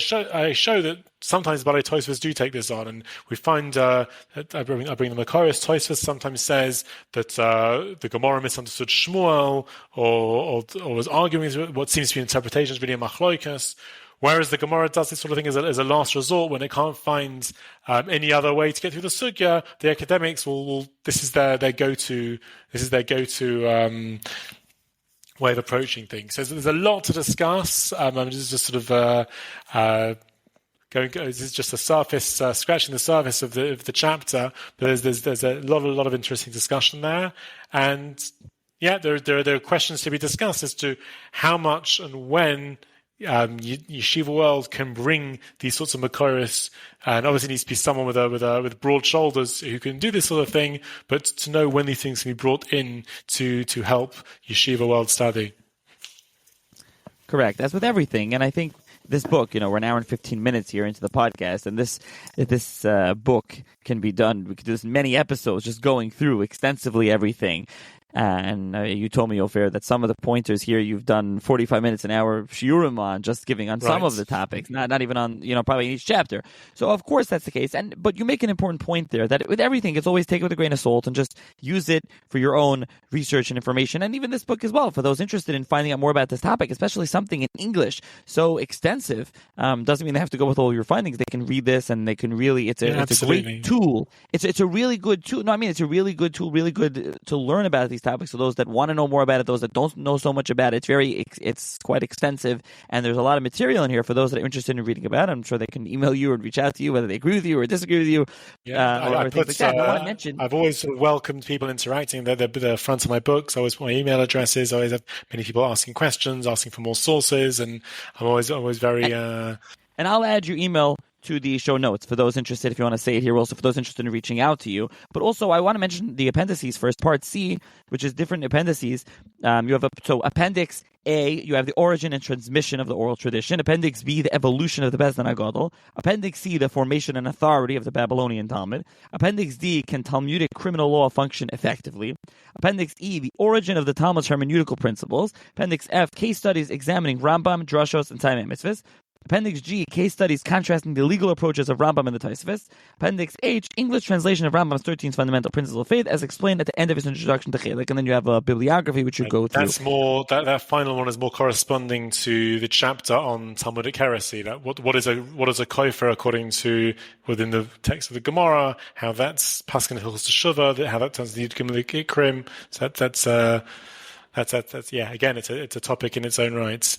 Speaker 2: show that sometimes Balei Tosfos do take this on, and we find I bring the Makairos. Tosfos sometimes says that the Gemara misunderstood Shmuel or was arguing with what seems to be an interpretation is really a machloikas. Whereas the Gemara does this sort of thing as a last resort when it can't find any other way to get through the sugya. The academics will this is their go-to way of approaching things. So there's a lot to discuss. I'm just sort of this is just a surface, scratching the surface of the chapter. But there's a lot of interesting discussion there, and yeah, there are questions to be discussed as to how much and when. Yeshiva world can bring these sorts of Makairos, and obviously needs to be someone with broad shoulders who can do this sort of thing, but to know when these things can be brought in to help Yeshiva world study.
Speaker 1: Correct. As with everything, and I think this book, we're an hour and 15 minutes here into the podcast, and this book can be done. We could do this in many episodes, just going through extensively everything. And you told me, Ofer, that some of the pointers here you've done 45 minutes an hour shiurim on, just giving on some of the topics, not even on, probably in each chapter. So of course that's the case. But you make an important point there that with everything, it's always take it with a grain of salt and just use it for your own research and information. And even this book as well, for those interested in finding out more about this topic, especially something in English so extensive, doesn't mean they have to go with all your findings. They can read this and they can really, it's a great tool. It's a really good tool. No, I mean, it's a really good tool, really good to learn about these topics. So those that want to know more about it, those that don't know so much about it, it's quite extensive, and there's a lot of material in here for those that are interested in reading about it. I'm sure they can email you or reach out to you, whether they agree with you or disagree with you.
Speaker 2: I've always sort of welcomed people interacting. They're the front of my books. I always put my email addresses. I always have many people asking questions, asking for more sources, and I'm always very. And
Speaker 1: I'll add your email to the show notes for those interested, if you want to say it here, also for those interested in reaching out to you. But also, I want to mention the appendices first. Part C, which is different appendices. You have Appendix A, you have the origin and transmission of the oral tradition. Appendix B, the evolution of the Bezdin HaGadol. Appendix C, the formation and authority of the Babylonian Talmud. Appendix D, can Talmudic criminal law function effectively? Appendix E, the origin of the Talmud's hermeneutical principles. Appendix F, case studies examining Rambam, Drashos, and Taimei Mitzvahs. Appendix G, case studies contrasting the legal approaches of Rambam and the Tosfos. Appendix H, English translation of Rambam's 13 fundamental principles of faith, as explained at the end of his introduction to Chelik. And then you have a bibliography which you go through.
Speaker 2: That's more that final one is more corresponding to the chapter on Talmudic heresy. That what is a kofer according to within the text of the Gemara, how that's Paskin Hilchos Teshuvah, how that turns to the Yud Gimel Ikrim. So that's again, it's a topic in its own right.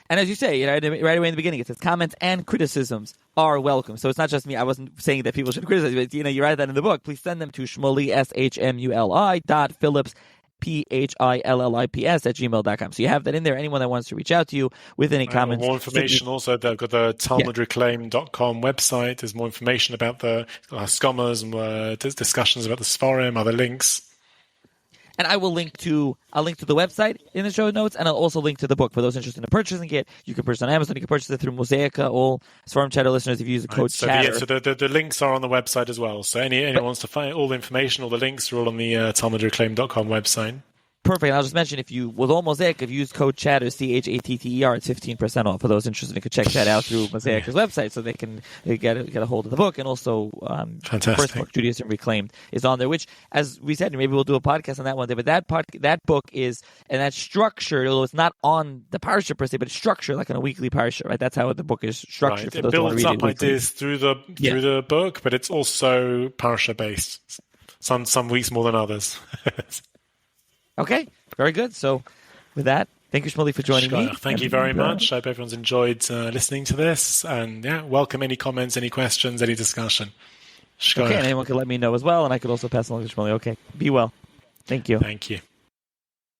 Speaker 1: And as you say, right away in the beginning, it says comments and criticisms are welcome. So it's not just me. I wasn't saying that people should criticize, but you write that in the book. Please send them to shmuli, shmuli.phillips, phillips @gmail.com. So you have that in there. Anyone that wants to reach out to you with any comments.
Speaker 2: More information also. They've got the talmudreclaim.com website. There's more information about the Haskamas and discussions about the Sfarim, other links.
Speaker 1: And I'll link to the website in the show notes, and I'll also link to the book for those interested in purchasing it. You can purchase it on Amazon. You can purchase it through Mosaica. All Sfarim Chatter listeners, if you use the code Chatter.
Speaker 2: So the links are on the website as well. So anyone wants to find all the information, all the links are all on the talmudreclaim.com website.
Speaker 1: perfect. And I'll just mention, if you, with all Mosaic, if you use code Chatter, CHATTER, it's 15% off. For those interested, you could check that out through Mosaic's website, so they can get a hold of the book. And also, the first book, Judaism Reclaimed, is on there, which, as we said, maybe we'll do a podcast on that one day, but that book is, and that's structured, although it's not on the parsha per se, but it's structured like on a weekly parsha, right? That's how the book is structured.
Speaker 2: Right. It builds up ideas through the book, but it's also parsha based. Some weeks more than others.
Speaker 1: Okay, very good. So, with that, thank you, Shmuli, for joining me.
Speaker 2: Thank you very much. I hope everyone's enjoyed listening to this. And welcome any comments, any questions, any discussion.
Speaker 1: Okay, and anyone can let me know as well, and I could also pass along to Shmuli. Okay, be well. Thank you.
Speaker 2: Thank you.